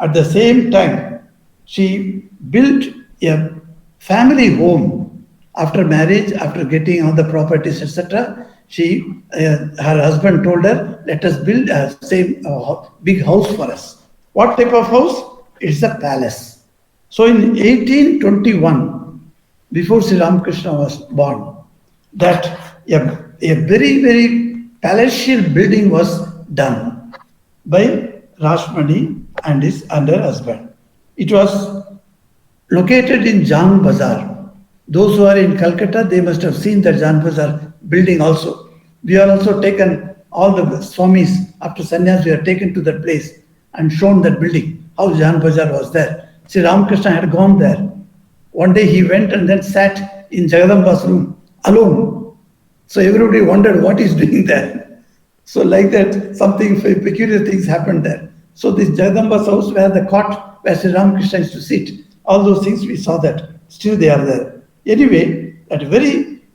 At the same time, she built a family home After marriage, after getting all the properties, etc., her husband told her, "Let us build a same big house for us." What type of house? It's a palace. So in 1821, before Sri Ramakrishna was born, that a very, very palatial building was done by Rashmoni and her husband. It was located in Jang Bazaar. Those who are in Calcutta, they must have seen the Jan Bazaar building also. We are also taken, all the Swamis after sannyas, we are taken to that place and shown that building, how Jan Bazaar was there. Sri Ramakrishna had gone there. One day he went and then sat in Jagadamba's room alone. So everybody wondered what he's doing there. So like that, something peculiar things happened there. So this Jagadamba's house where the cot where Sri Ramakrishna used to sit, all those things we saw that. Still they are there. Anyway,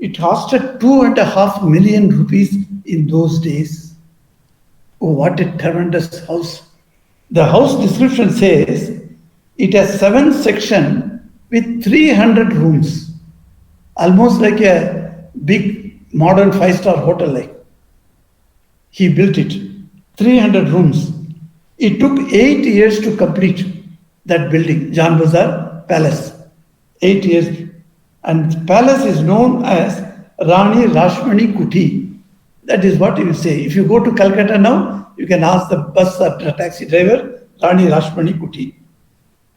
it costed 2.5 million rupees in those days. Oh, what a tremendous house. The house description says it has 7 sections with 300 rooms. Almost like a big modern 5-star hotel like. He built it. 300 rooms. It took 8 years to complete that building, Jan Bazaar Palace. 8 years. And the palace is known as Rani Rashmoni Kuti. That is what you will say. If you go to Calcutta now, you can ask the bus or the taxi driver, Rani Rashmoni Kuti.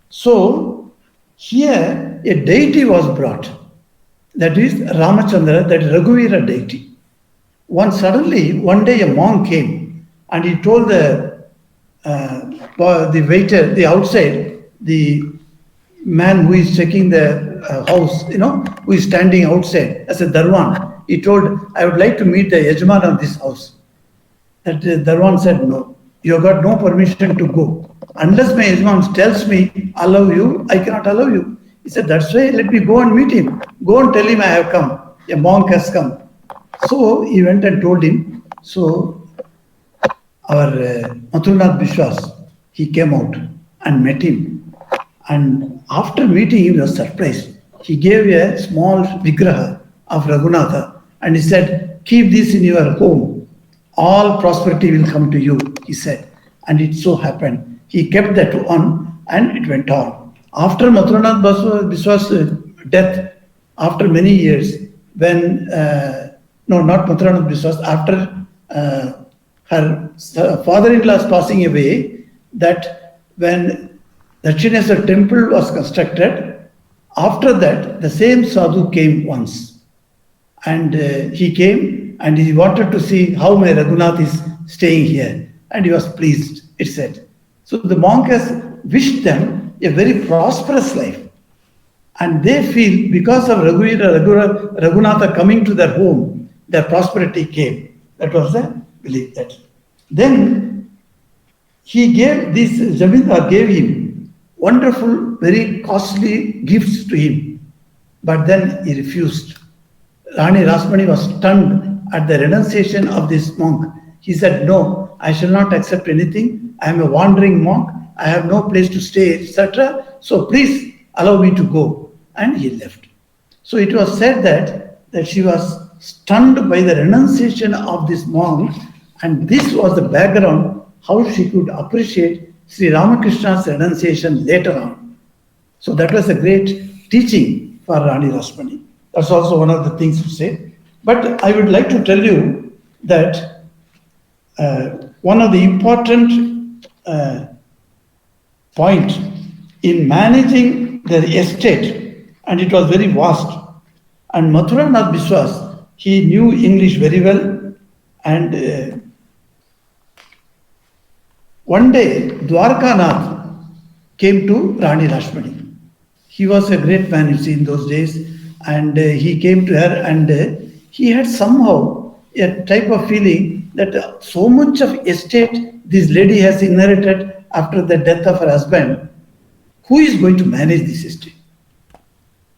So, here a deity was brought. That is Ramachandra, that is Raghuvira deity. One day a monk came and he told the waiter, the outside, the man who is checking the house, who is standing outside as a Darwan. He told, "I would like to meet the Yajman of this house." That Darwan said, "No, you have got no permission to go. Unless my Yajman tells me, allow you, I cannot allow you." He said, "That's why, let me go and meet him. Go and tell him I have come. A monk has come." So he went and told him. So our Mathurnath Bishwas, he came out and met him. And after meeting him, he was surprised. He gave a small vigraha of Raghunatha and he said, "Keep this in your home. All prosperity will come to you," he said. And it so happened. He kept that on and it went on. After Mathurnath Bishwas' death, after many years, when, not Mathurnath Bishwas, after her father-in-law's passing away, that when the Dakshineswar temple was constructed, after that, the same sadhu came once. And he came and he wanted to see how my Raghunath is staying here. And he was pleased, it said. So the monk has wished them a very prosperous life. And they feel because of Raghunatha coming to their home, their prosperity came. That was the belief. That. Then he gave, this Jamindar gave him wonderful, very costly gifts to him. But then he refused. Rani Rashmoni was stunned at the renunciation of this monk. He said, "No, I shall not accept anything. I am a wandering monk. I have no place to stay, etc. So please allow me to go." And he left. So it was said that she was stunned by the renunciation of this monk, and this was the background how she could appreciate Sri Ramakrishna's renunciation later on. So that was a great teaching for Rani Rashmoni. That's also one of the things to say. But I would like to tell you that one of the important point in managing the estate, and it was very vast, and Mathuranath Biswas, he knew English very well, and one day Dwarkanath came to Rani Rashmoni. He was a great man, you see, in those days, and he came to her, and he had somehow a type of feeling that so much of estate this lady has inherited after the death of her husband. Who is going to manage this estate?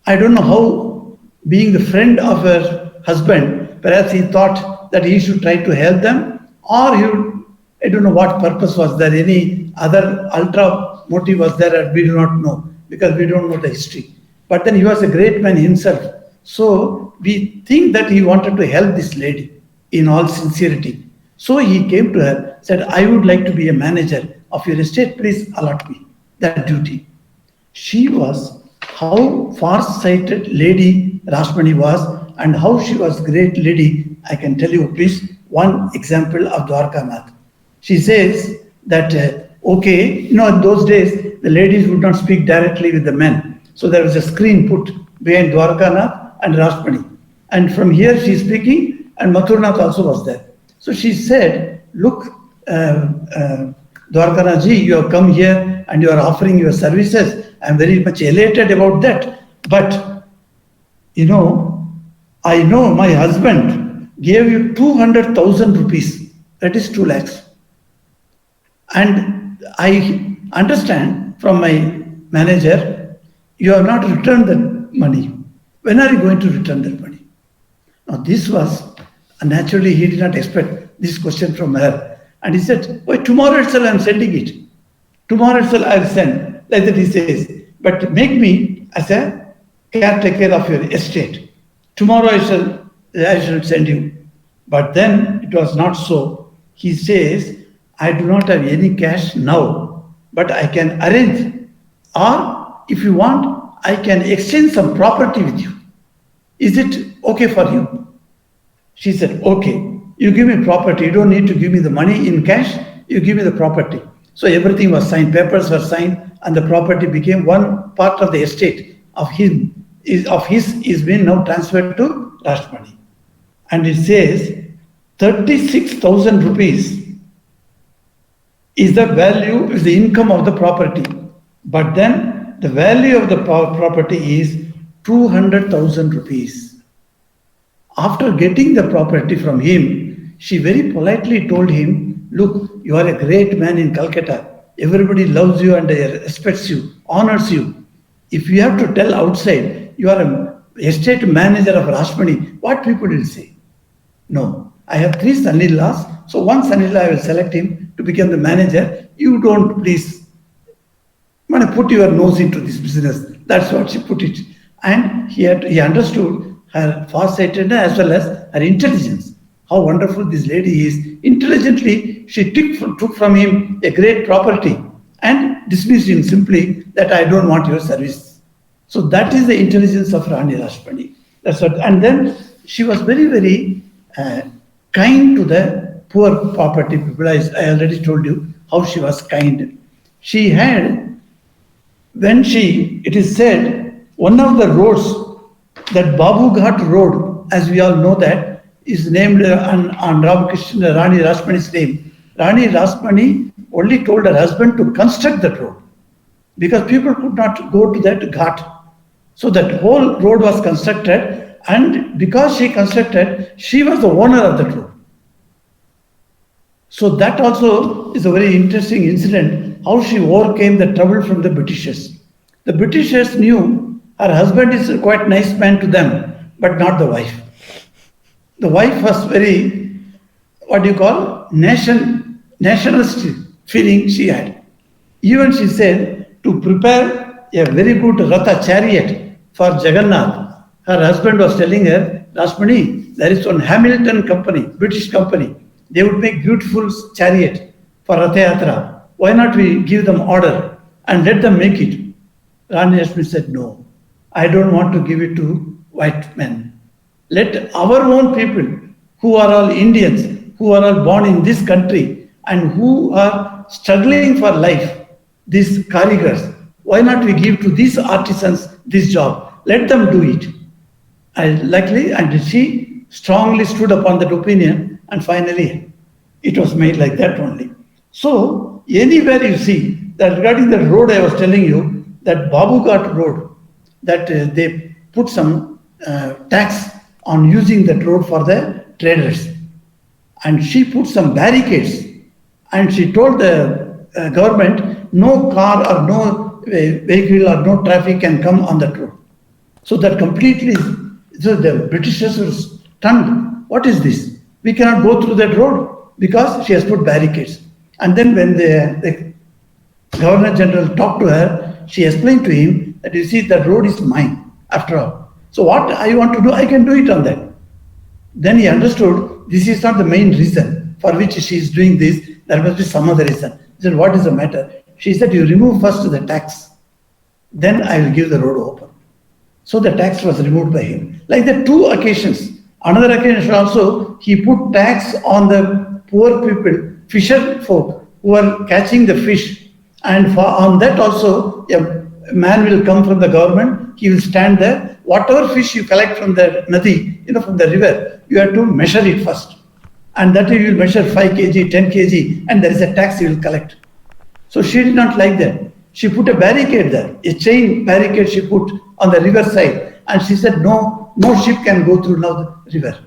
I don't know how, being the friend of her husband, perhaps he thought that he should try to help them, or he would, I don't know what purpose was there, any other ultra motive was there, we do not know, because we don't know the history. But then he was a great man himself, So we think that he wanted to help this lady in all sincerity. So he came to her, said, I would like to be a manager of your estate, please allot me that duty. She was, how far-sighted lady Rashmani was, and how she was great lady, I can tell you please one example of Dwarkanath. She says that, okay, in those days, the ladies would not speak directly with the men. So there was a screen put behind Dwarkanath and Rashmani. And from here she is speaking, and Mathurnath also was there. So she said, look, Dwarkanath ji, you have come here and you are offering your services. I am very much elated about that. But, I know my husband gave you 200,000 rupees. That is 2 lakhs. And I understand from my manager, you have not returned that money. When are you going to return that money? Now this was, naturally he did not expect this question from her. And he said, why, tomorrow itself I am sending it. Tomorrow itself I will send. Like that he says. But make me as a caretaker of your estate. Tomorrow I shall send you. But then it was not so. He says, I do not have any cash now, but I can arrange. Or if you want, I can exchange some property with you. Is it okay for you? She said, okay, you give me property. You don't need to give me the money in cash. You give me the property. So everything was signed, papers were signed, and the property became one part of the estate of him. Is being now transferred to Rashmani. And it says 36,000 rupees is the value, is the income of the property. But then the value of the property is 200,000 rupees. After getting the property from him, she very politely told him, look, you are a great man in Calcutta. Everybody loves you and respects you, honors you. If you have to tell outside, you are an estate manager of Rashmani, what people will say? No, I have 3 son-in-laws, so one son-in-law I will select him to become the manager. You don't please put your nose into this business. That's what she put it. And he understood her farsightedness as well as her intelligence. How wonderful this lady is. Intelligently, she took from him a great property and dismissed him simply that I don't want your service. So that is the intelligence of Rani Rashmoni. That's what. And then she was very, very kind to the poor property people. I already told you how she was kind. She had, it is said, one of the roads, that Babu Ghat road, as we all know that, is named on Ramakrishna, Rani Rashmoni's name. Rani Rashmoni only told her husband to construct that road because people could not go to that ghat. So that whole road was constructed, and because she constructed, she was the owner of that road. So that also is a very interesting incident, how she overcame the trouble from the Britishers. The Britishers knew her husband is a quite nice man to them, but not the wife. The wife was very, nationalist feeling she had. Even she said to prepare a very good Ratha chariot for Jagannath, her husband was telling her, Rashmani, there is one Hamilton company, British company. They would make beautiful chariot for Ratha Yatra. Why not we give them order and let them make it? Rani Rashmoni said, no, I don't want to give it to white men. Let our own people, who are all Indians, who are all born in this country and who are struggling for life, these karigars, why not we give to these artisans this job? Let them do it. And she strongly stood upon that opinion, and finally it was made like that only. So anywhere you see that regarding the road I was telling you, that Babu Ghat road, that they put some tax on using that road for the traders. And she put some barricades, and she told the government, no car or no vehicle or no traffic can come on that road. So that completely, so the Britishers were stunned. What is this? We cannot go through that road because she has put barricades. And then when the Governor General talked to her, she explained to him that, you see, the road is mine after all. So what I want to do, I can do it on that. Then he understood this is not the main reason for which she is doing this. There must be some other reason. He said, what is the matter? She said, you remove first the tax, then I will give the road open. So the tax was removed by him. Like the two occasions. Another occasion also, he put tax on the poor people, fisher folk who are catching the fish. And on that also, a man will come from the government, he will stand there. Whatever fish you collect from the nadi, from the river, you have to measure it first. And that you will measure 5 kg, 10 kg, and there is a tax you will collect. So she did not like that. She put a barricade there, a chain barricade she put on the river side. And she said, no ship can go through now the river.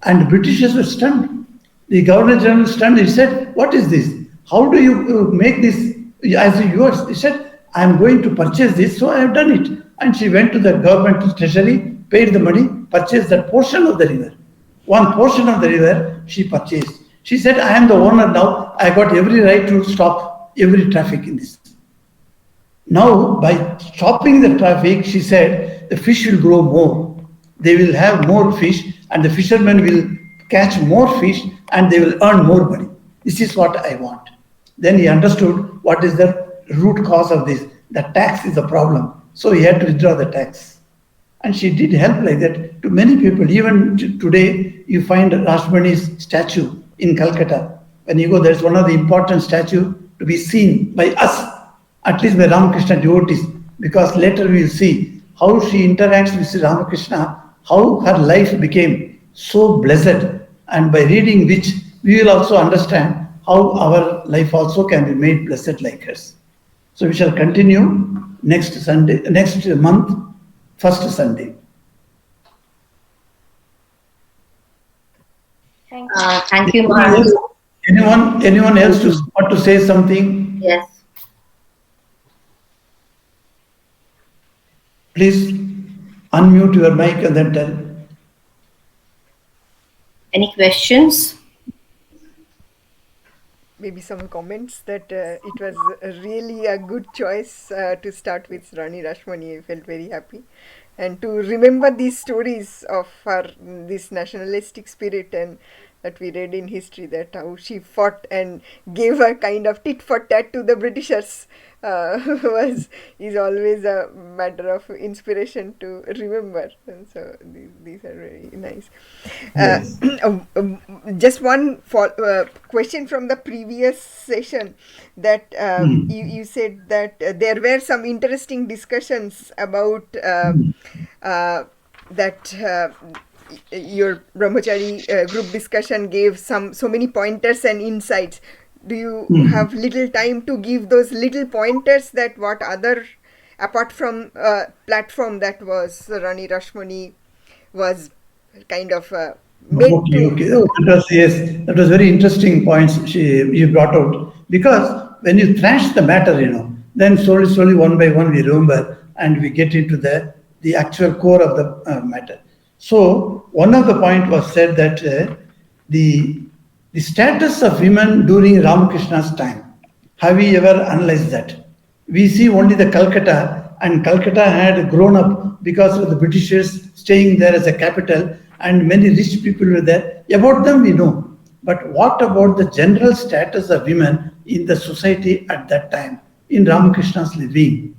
And the Britishers were stunned. The Governor General stunned. He said, what is this? How do you make this as yours? He said, I am going to purchase this, so I have done it. And she went to the government treasury, paid the money, purchased that portion of the river. One portion of the river she purchased. She said, I am the owner now. I got every right to stop every traffic in this. Now, by stopping the traffic, she said, the fish will grow more. They will have more fish, and the fishermen will catch more fish, and they will earn more money. This is what I want. Then he understood what is the root cause of this. The tax is the problem. So he had to withdraw the tax. And she did help like that to many people. Even today, you find Rashmoni's statue in Calcutta. When you go, there's one of the important statues to be seen by us, at least by Ramakrishna devotees, because later we will see how she interacts with Sri Ramakrishna, how her life became so blessed, and by reading which we will also understand how our life also can be made blessed like hers. So we shall continue next month, first Sunday. Thank you, Maharaj. Anyone else want to say something? Yes. Please unmute your mic and then tell. Any questions? Maybe some comments that it was really a good choice to start with Rani Rashmoni. I felt very happy. And to remember these stories of her, this nationalistic spirit, and that we read in history, that how she fought and gave a kind of tit for tat to the Britishers is always a matter of inspiration to remember. And so these are very nice. Yes. Just one question from the previous session, that you said that there were some interesting discussions about that your Brahmachari group discussion gave so many pointers and insights. Do you have little time to give those little pointers, that what other, apart from platform that was Rani Rashmoni was kind of made Okay. Oh, that was very interesting points you brought out. Because when you thrash the matter, then slowly, one by one, we remember and we get into the actual core of the matter. So one of the point was said that the status of women during Ramakrishna's time. Have we ever analyzed that? We see only the Calcutta, and Calcutta had grown up because of the Britishers staying there as a capital, and many rich people were there. About them we know. But what about the general status of women in the society at that time, in Ramakrishna's living?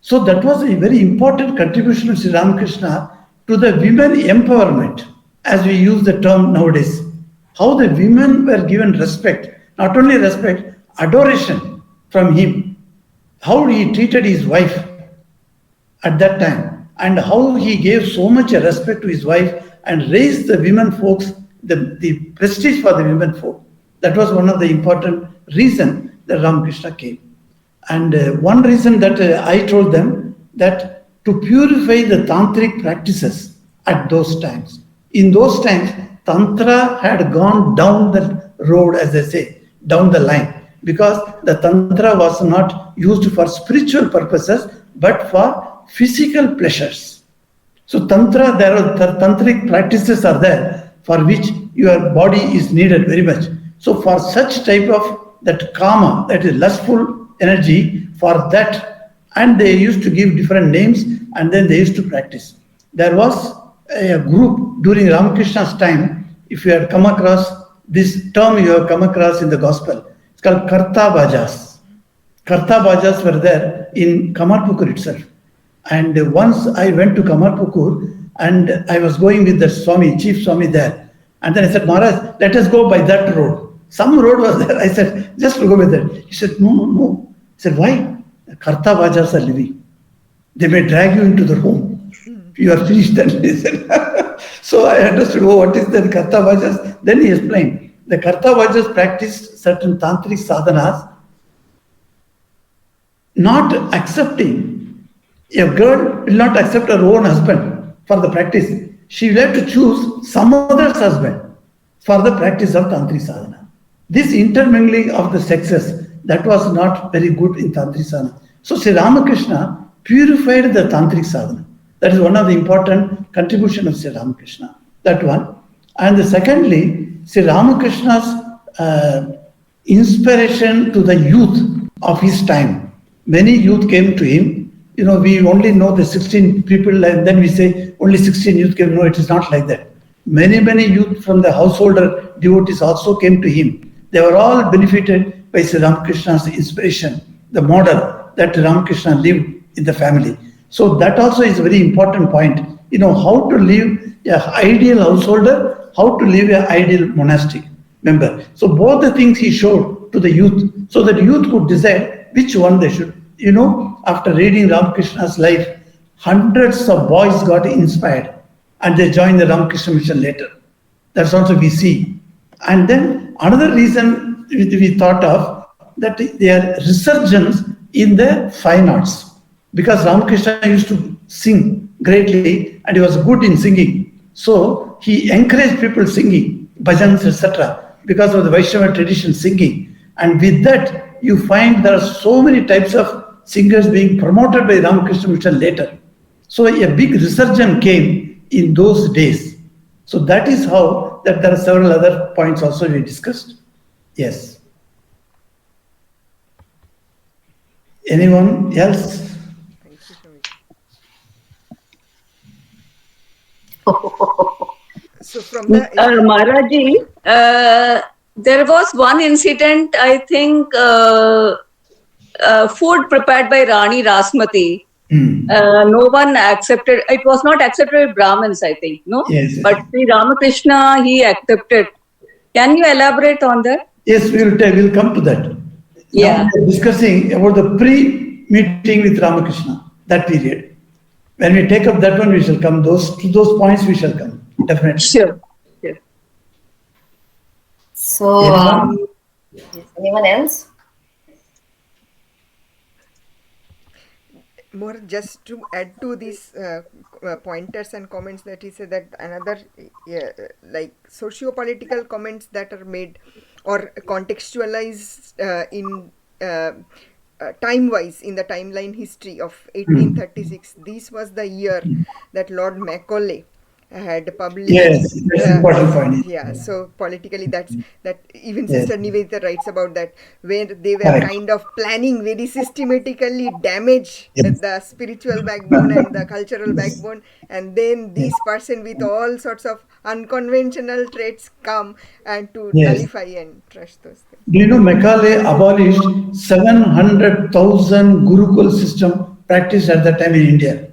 So that was a very important contribution of Sri Ramakrishna to the women empowerment, as we use the term nowadays. How the women were given respect, not only respect, adoration from him. How he treated his wife at that time, and how he gave so much respect to his wife and raised the women folks, the prestige for the women folk. That was one of the important reasons that Ramakrishna came. And one reason that I told them, that to purify the tantric practices at those times. In those times, Tantra had gone down the road, as they say, down the line, because the Tantra was not used for spiritual purposes, but for physical pleasures. So Tantra, there are tantric practices are there for which your body is needed very much. So for such type of that kama, that is lustful energy, for that, and they used to give different names, and then they used to practice. there was a group during Ramakrishna's time. If you had come across this term, you have come across in the gospel. It's called Karta Bajas. Karta Bajas were there in Kamarpukur itself. And once I went to Kamarpukur and I was going with the Swami, Chief Swami there. And then I said, Maharaj, let us go by that road. Some road was there. I said, just go with that. He said, no, no, no. I said, why? Karta Bajas are living. They may drag you into the home. You are finished then. He said. So I understood, oh, what is that Karta Bajas? Then he explained. The Karta Bajas practiced certain tantric sadhanas, not accepting. A girl will not accept her own husband for the practice. She will have to choose some other's husband for the practice of tantric sadhana. This intermingling of the sexes, that was not very good in tantric sadhana. So Sri Ramakrishna purified the tantric sadhana. That is one of the important contribution of Sri Ramakrishna. That one. And secondly, Sri Ramakrishna's inspiration to the youth of his time. Many youth came to him. You know, we only know the 16 people and then we say only 16 youth came. No, it is not like that. Many youth from the householder devotees also came to him. They were all benefited by Sri Ramakrishna's inspiration, the model that Ramakrishna lived in the family. So that also is a very important point. You know, how to live an ideal householder, how to live an ideal monastic member. So both the things he showed to the youth, so that youth could decide which one they should. You know, after reading Ramakrishna's life, hundreds of boys got inspired and they joined the Ramakrishna mission later. That's also we see. And then another reason we thought of, that their resurgence in the fine arts. Because Ramakrishna used to sing greatly and he was good in singing. So he encouraged people singing, bhajans, etc. because of the Vaishnava tradition singing. And with that, you find there are so many types of singers being promoted by Ramakrishna mission later. So a big resurgence came in those days. So that is how, that there are several other points also we discussed. Yes. Anyone else? So from the Maharaji, there was one incident, I think, food prepared by Rani Rashmoni. No one accepted. It was not accepted by Brahmins, I think. No, yes. But Sri Ramakrishna, he accepted. Can you elaborate on that? Yes, we'll come to that. Yeah. Now we are discussing about the pre-meeting with Ramakrishna, that period. When we take up that one, we shall come. To those points we shall come. Definitely. Sure. So, anyone else? More just to add to these pointers and comments that he said, that another like socio-political comments that are made or contextualized in time-wise in the timeline history of 1836. This was the year that Lord Macaulay had published. Yes, that's important point. Yeah, so politically that even Sister Nivedita writes about that, where they were kind of planning very systematically damage the spiritual backbone and the cultural backbone, and then this person with all sorts of unconventional traits come and to nullify and trash those things. Do you know Macaulay abolished 700,000 Gurukul system practiced at that time in India?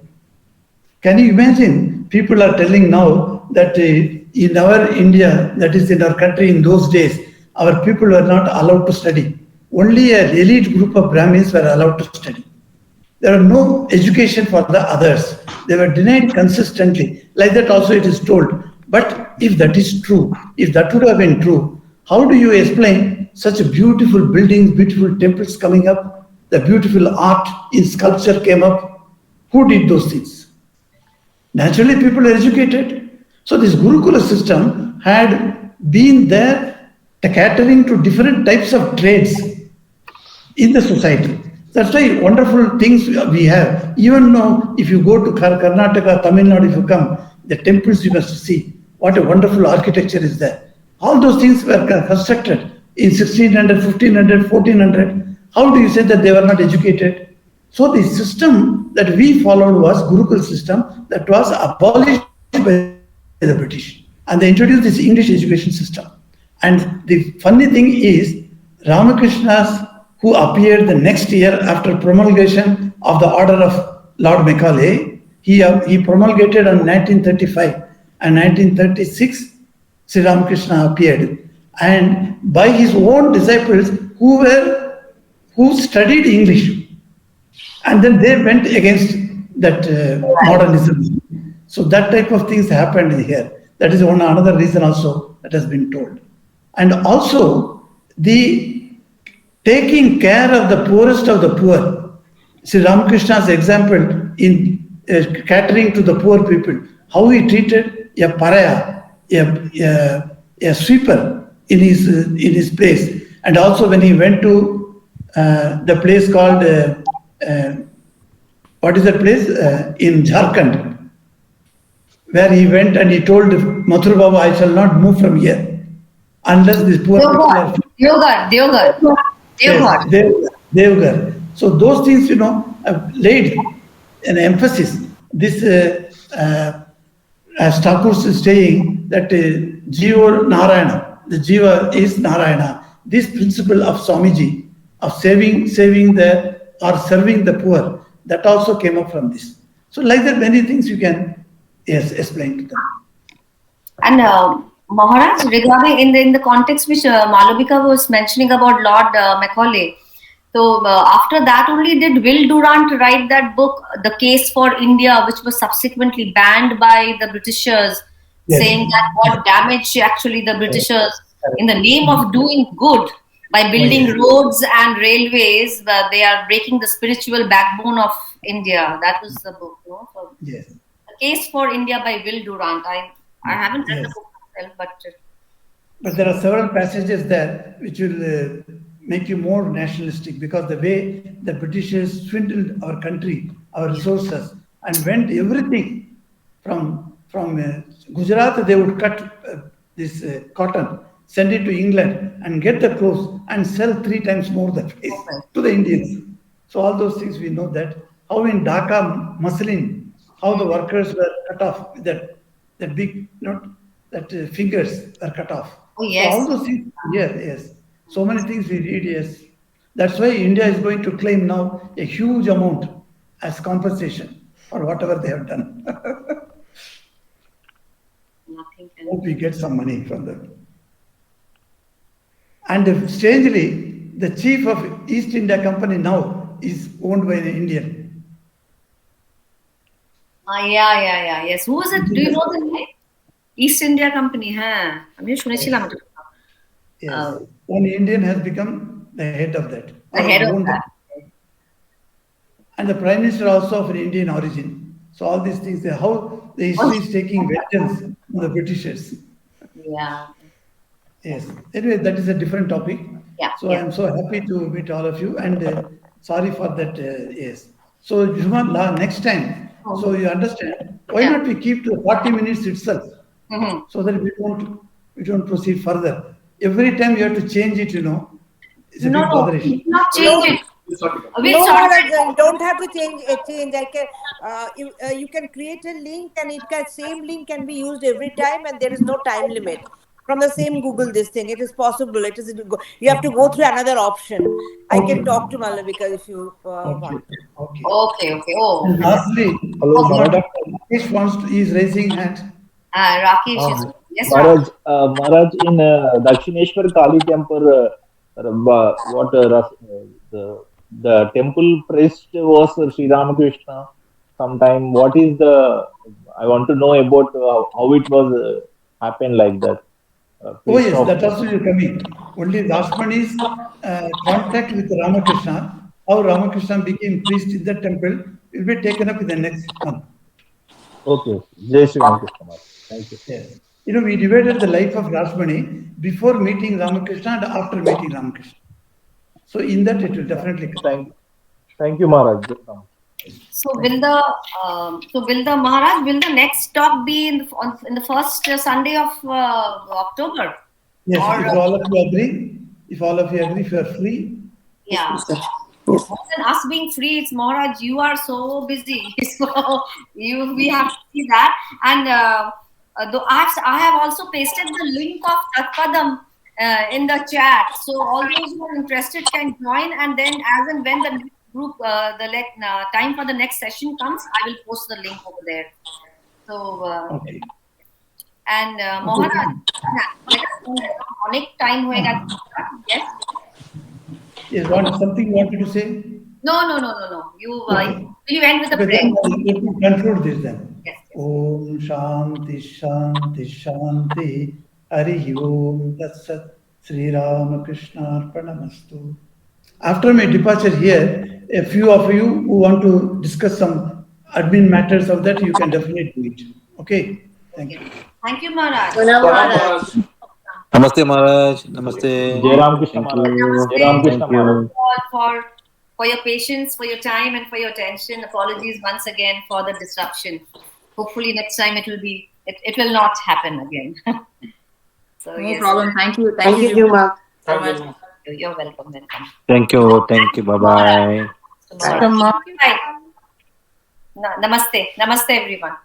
Can you imagine? People are telling now that in our India, that is in our country in those days, our people were not allowed to study. Only an elite group of Brahmins were allowed to study. There was no education for the others. They were denied consistently. Like that also it is told. But if that is true, if that would have been true, how do you explain such beautiful buildings, beautiful temples coming up, the beautiful art in sculpture came up? Who did those things? Naturally, people are educated. So this Gurukula system had been there catering to different types of trades in the society. That's why wonderful things we have. Even now, if you go to Karnataka, Tamil Nadu, if you come, the temples you must see. What a wonderful architecture is there. All those things were constructed in 1600, 1500, 1400. How do you say that they were not educated? So the system that we followed was Gurukul system that was abolished by the British. And they introduced this English education system. And the funny thing is, Ramakrishna's, who appeared the next year after promulgation of the order of Lord Macaulay, he promulgated on 1935 and 1936, Sri Ramakrishna appeared. And by his own disciples who studied English, and then they went against that modernism. So that type of things happened here. That is another reason also that has been told. And also the taking care of the poorest of the poor. Sri Ramakrishna's example in catering to the poor people, how he treated a paraya, a sweeper in his place, and also when he went to the place called what is that place in Jharkhand, where he went and he told Mathur Baba, I shall not move from here unless these poor people are. Devgar. So those things, have laid an emphasis. This, as Thakur is saying, that Jiva Narayana, the Jiva is Narayana. This principle of Swamiji, of saving or serving the poor, that also came up from this. So like that, many things you can explain to them. And Maharaj, regarding in the context which Malavika was mentioning about Lord Macaulay, so after that only did Will Durant write that book, The Case for India, which was subsequently banned by the Britishers, saying that what damage actually the Britishers, in the name of doing good, by building roads and railways, they are breaking the spiritual backbone of India. That was the book, no? So, The Case for India by Will Durant. I haven't read the book myself, but there are several passages there which will make you more nationalistic, because the way the Britishers swindled our country, our resources, and went everything from Gujarat, they would cut this cotton, send it to England and get the clothes and sell 3 times more the price to the Indians. So all those things we know that. How in Dhaka muslin, how the workers were cut off, that big, fingers were cut off. Oh, yes. So all those things, yes. So many things we read, yes. That's why India is going to claim now a huge amount as compensation for whatever they have done. Hope we get some money from them. And strangely, the chief of East India Company now is owned by an Indian. Yes. Who is it? Do you know the name? East India Company, huh? Yes. One Indian has become the head of that. The head of that. And the Prime Minister also of an Indian origin. So all these things, how the history is taking vengeance on the Britishers. Yeah. Yes. Anyway, that is a different topic. Yeah. So I am so happy to meet all of you, and sorry for that. Yes. So Juma, next time, so you understand, why not we keep to 40 minutes itself, so that we don't proceed further. Every time you have to change it, it's a big botheration. Not change it. You don't have to change. You can create a link, and same link can be used every time, and there is no time limit. From the same Google, this thing, it is possible. You have to go through another option. I can talk to Malavika if you want. Okay. Oh. And lastly, Rakesh is raising hand. Rakesh is. Yes, Maharaj, in Dakshineshwar Kali temple, the temple priest was Sri Ramakrishna. Sometime, what is I want to know about how it was happened like that. Yes, that also will come in. Only Rashmoni's contact with Ramakrishna, how Ramakrishna became priest in that temple, will be taken up in the next month. Okay. Jai Sri Ramakrishna. Thank you. Yes. We divided the life of Rashmoni before meeting Ramakrishna and after meeting Ramakrishna. So in that it will definitely come. Thank you, Maharaj. So will the Maharaj, will the next talk be in the first Sunday of October? Yes, if all of you agree, if you are free. Yeah. more than us being free, it's Maharaj, you are so busy. So we have to see that. And though I have also pasted the link of Tat Padam in the chat. So all those who are interested can join, and then as and when the next group, time for the next session comes, I will post the link over there. So Okay. and Maharaj, अनेक time होएगा. Yes. Yes, something you wanted to say? No. Okay. You end with a Okay, prayer. then let me conclude this then. Yes. Om Shanti Shanti Shanti Hari Om Tat Sat Sri Ramakrishna Arpanamastu. After my departure here, a few of you who want to discuss some admin matters of that, you can definitely do it. Okay? Thank you. Thank you, Maharaj. Namaste Maharaj. Namaste. Jai Ram Krishna Thank Maharaj. you. Jai Ram Krishna Thank you. Maharaj. For your patience, for your time, and for your attention. Apologies once again for the disruption. Hopefully next time it will not happen again. So No yes. problem. Thank you. Thank you, Juma. You're welcome. Thank you. Thank you. Bye bye. Bye. Namaste. Namaste everyone.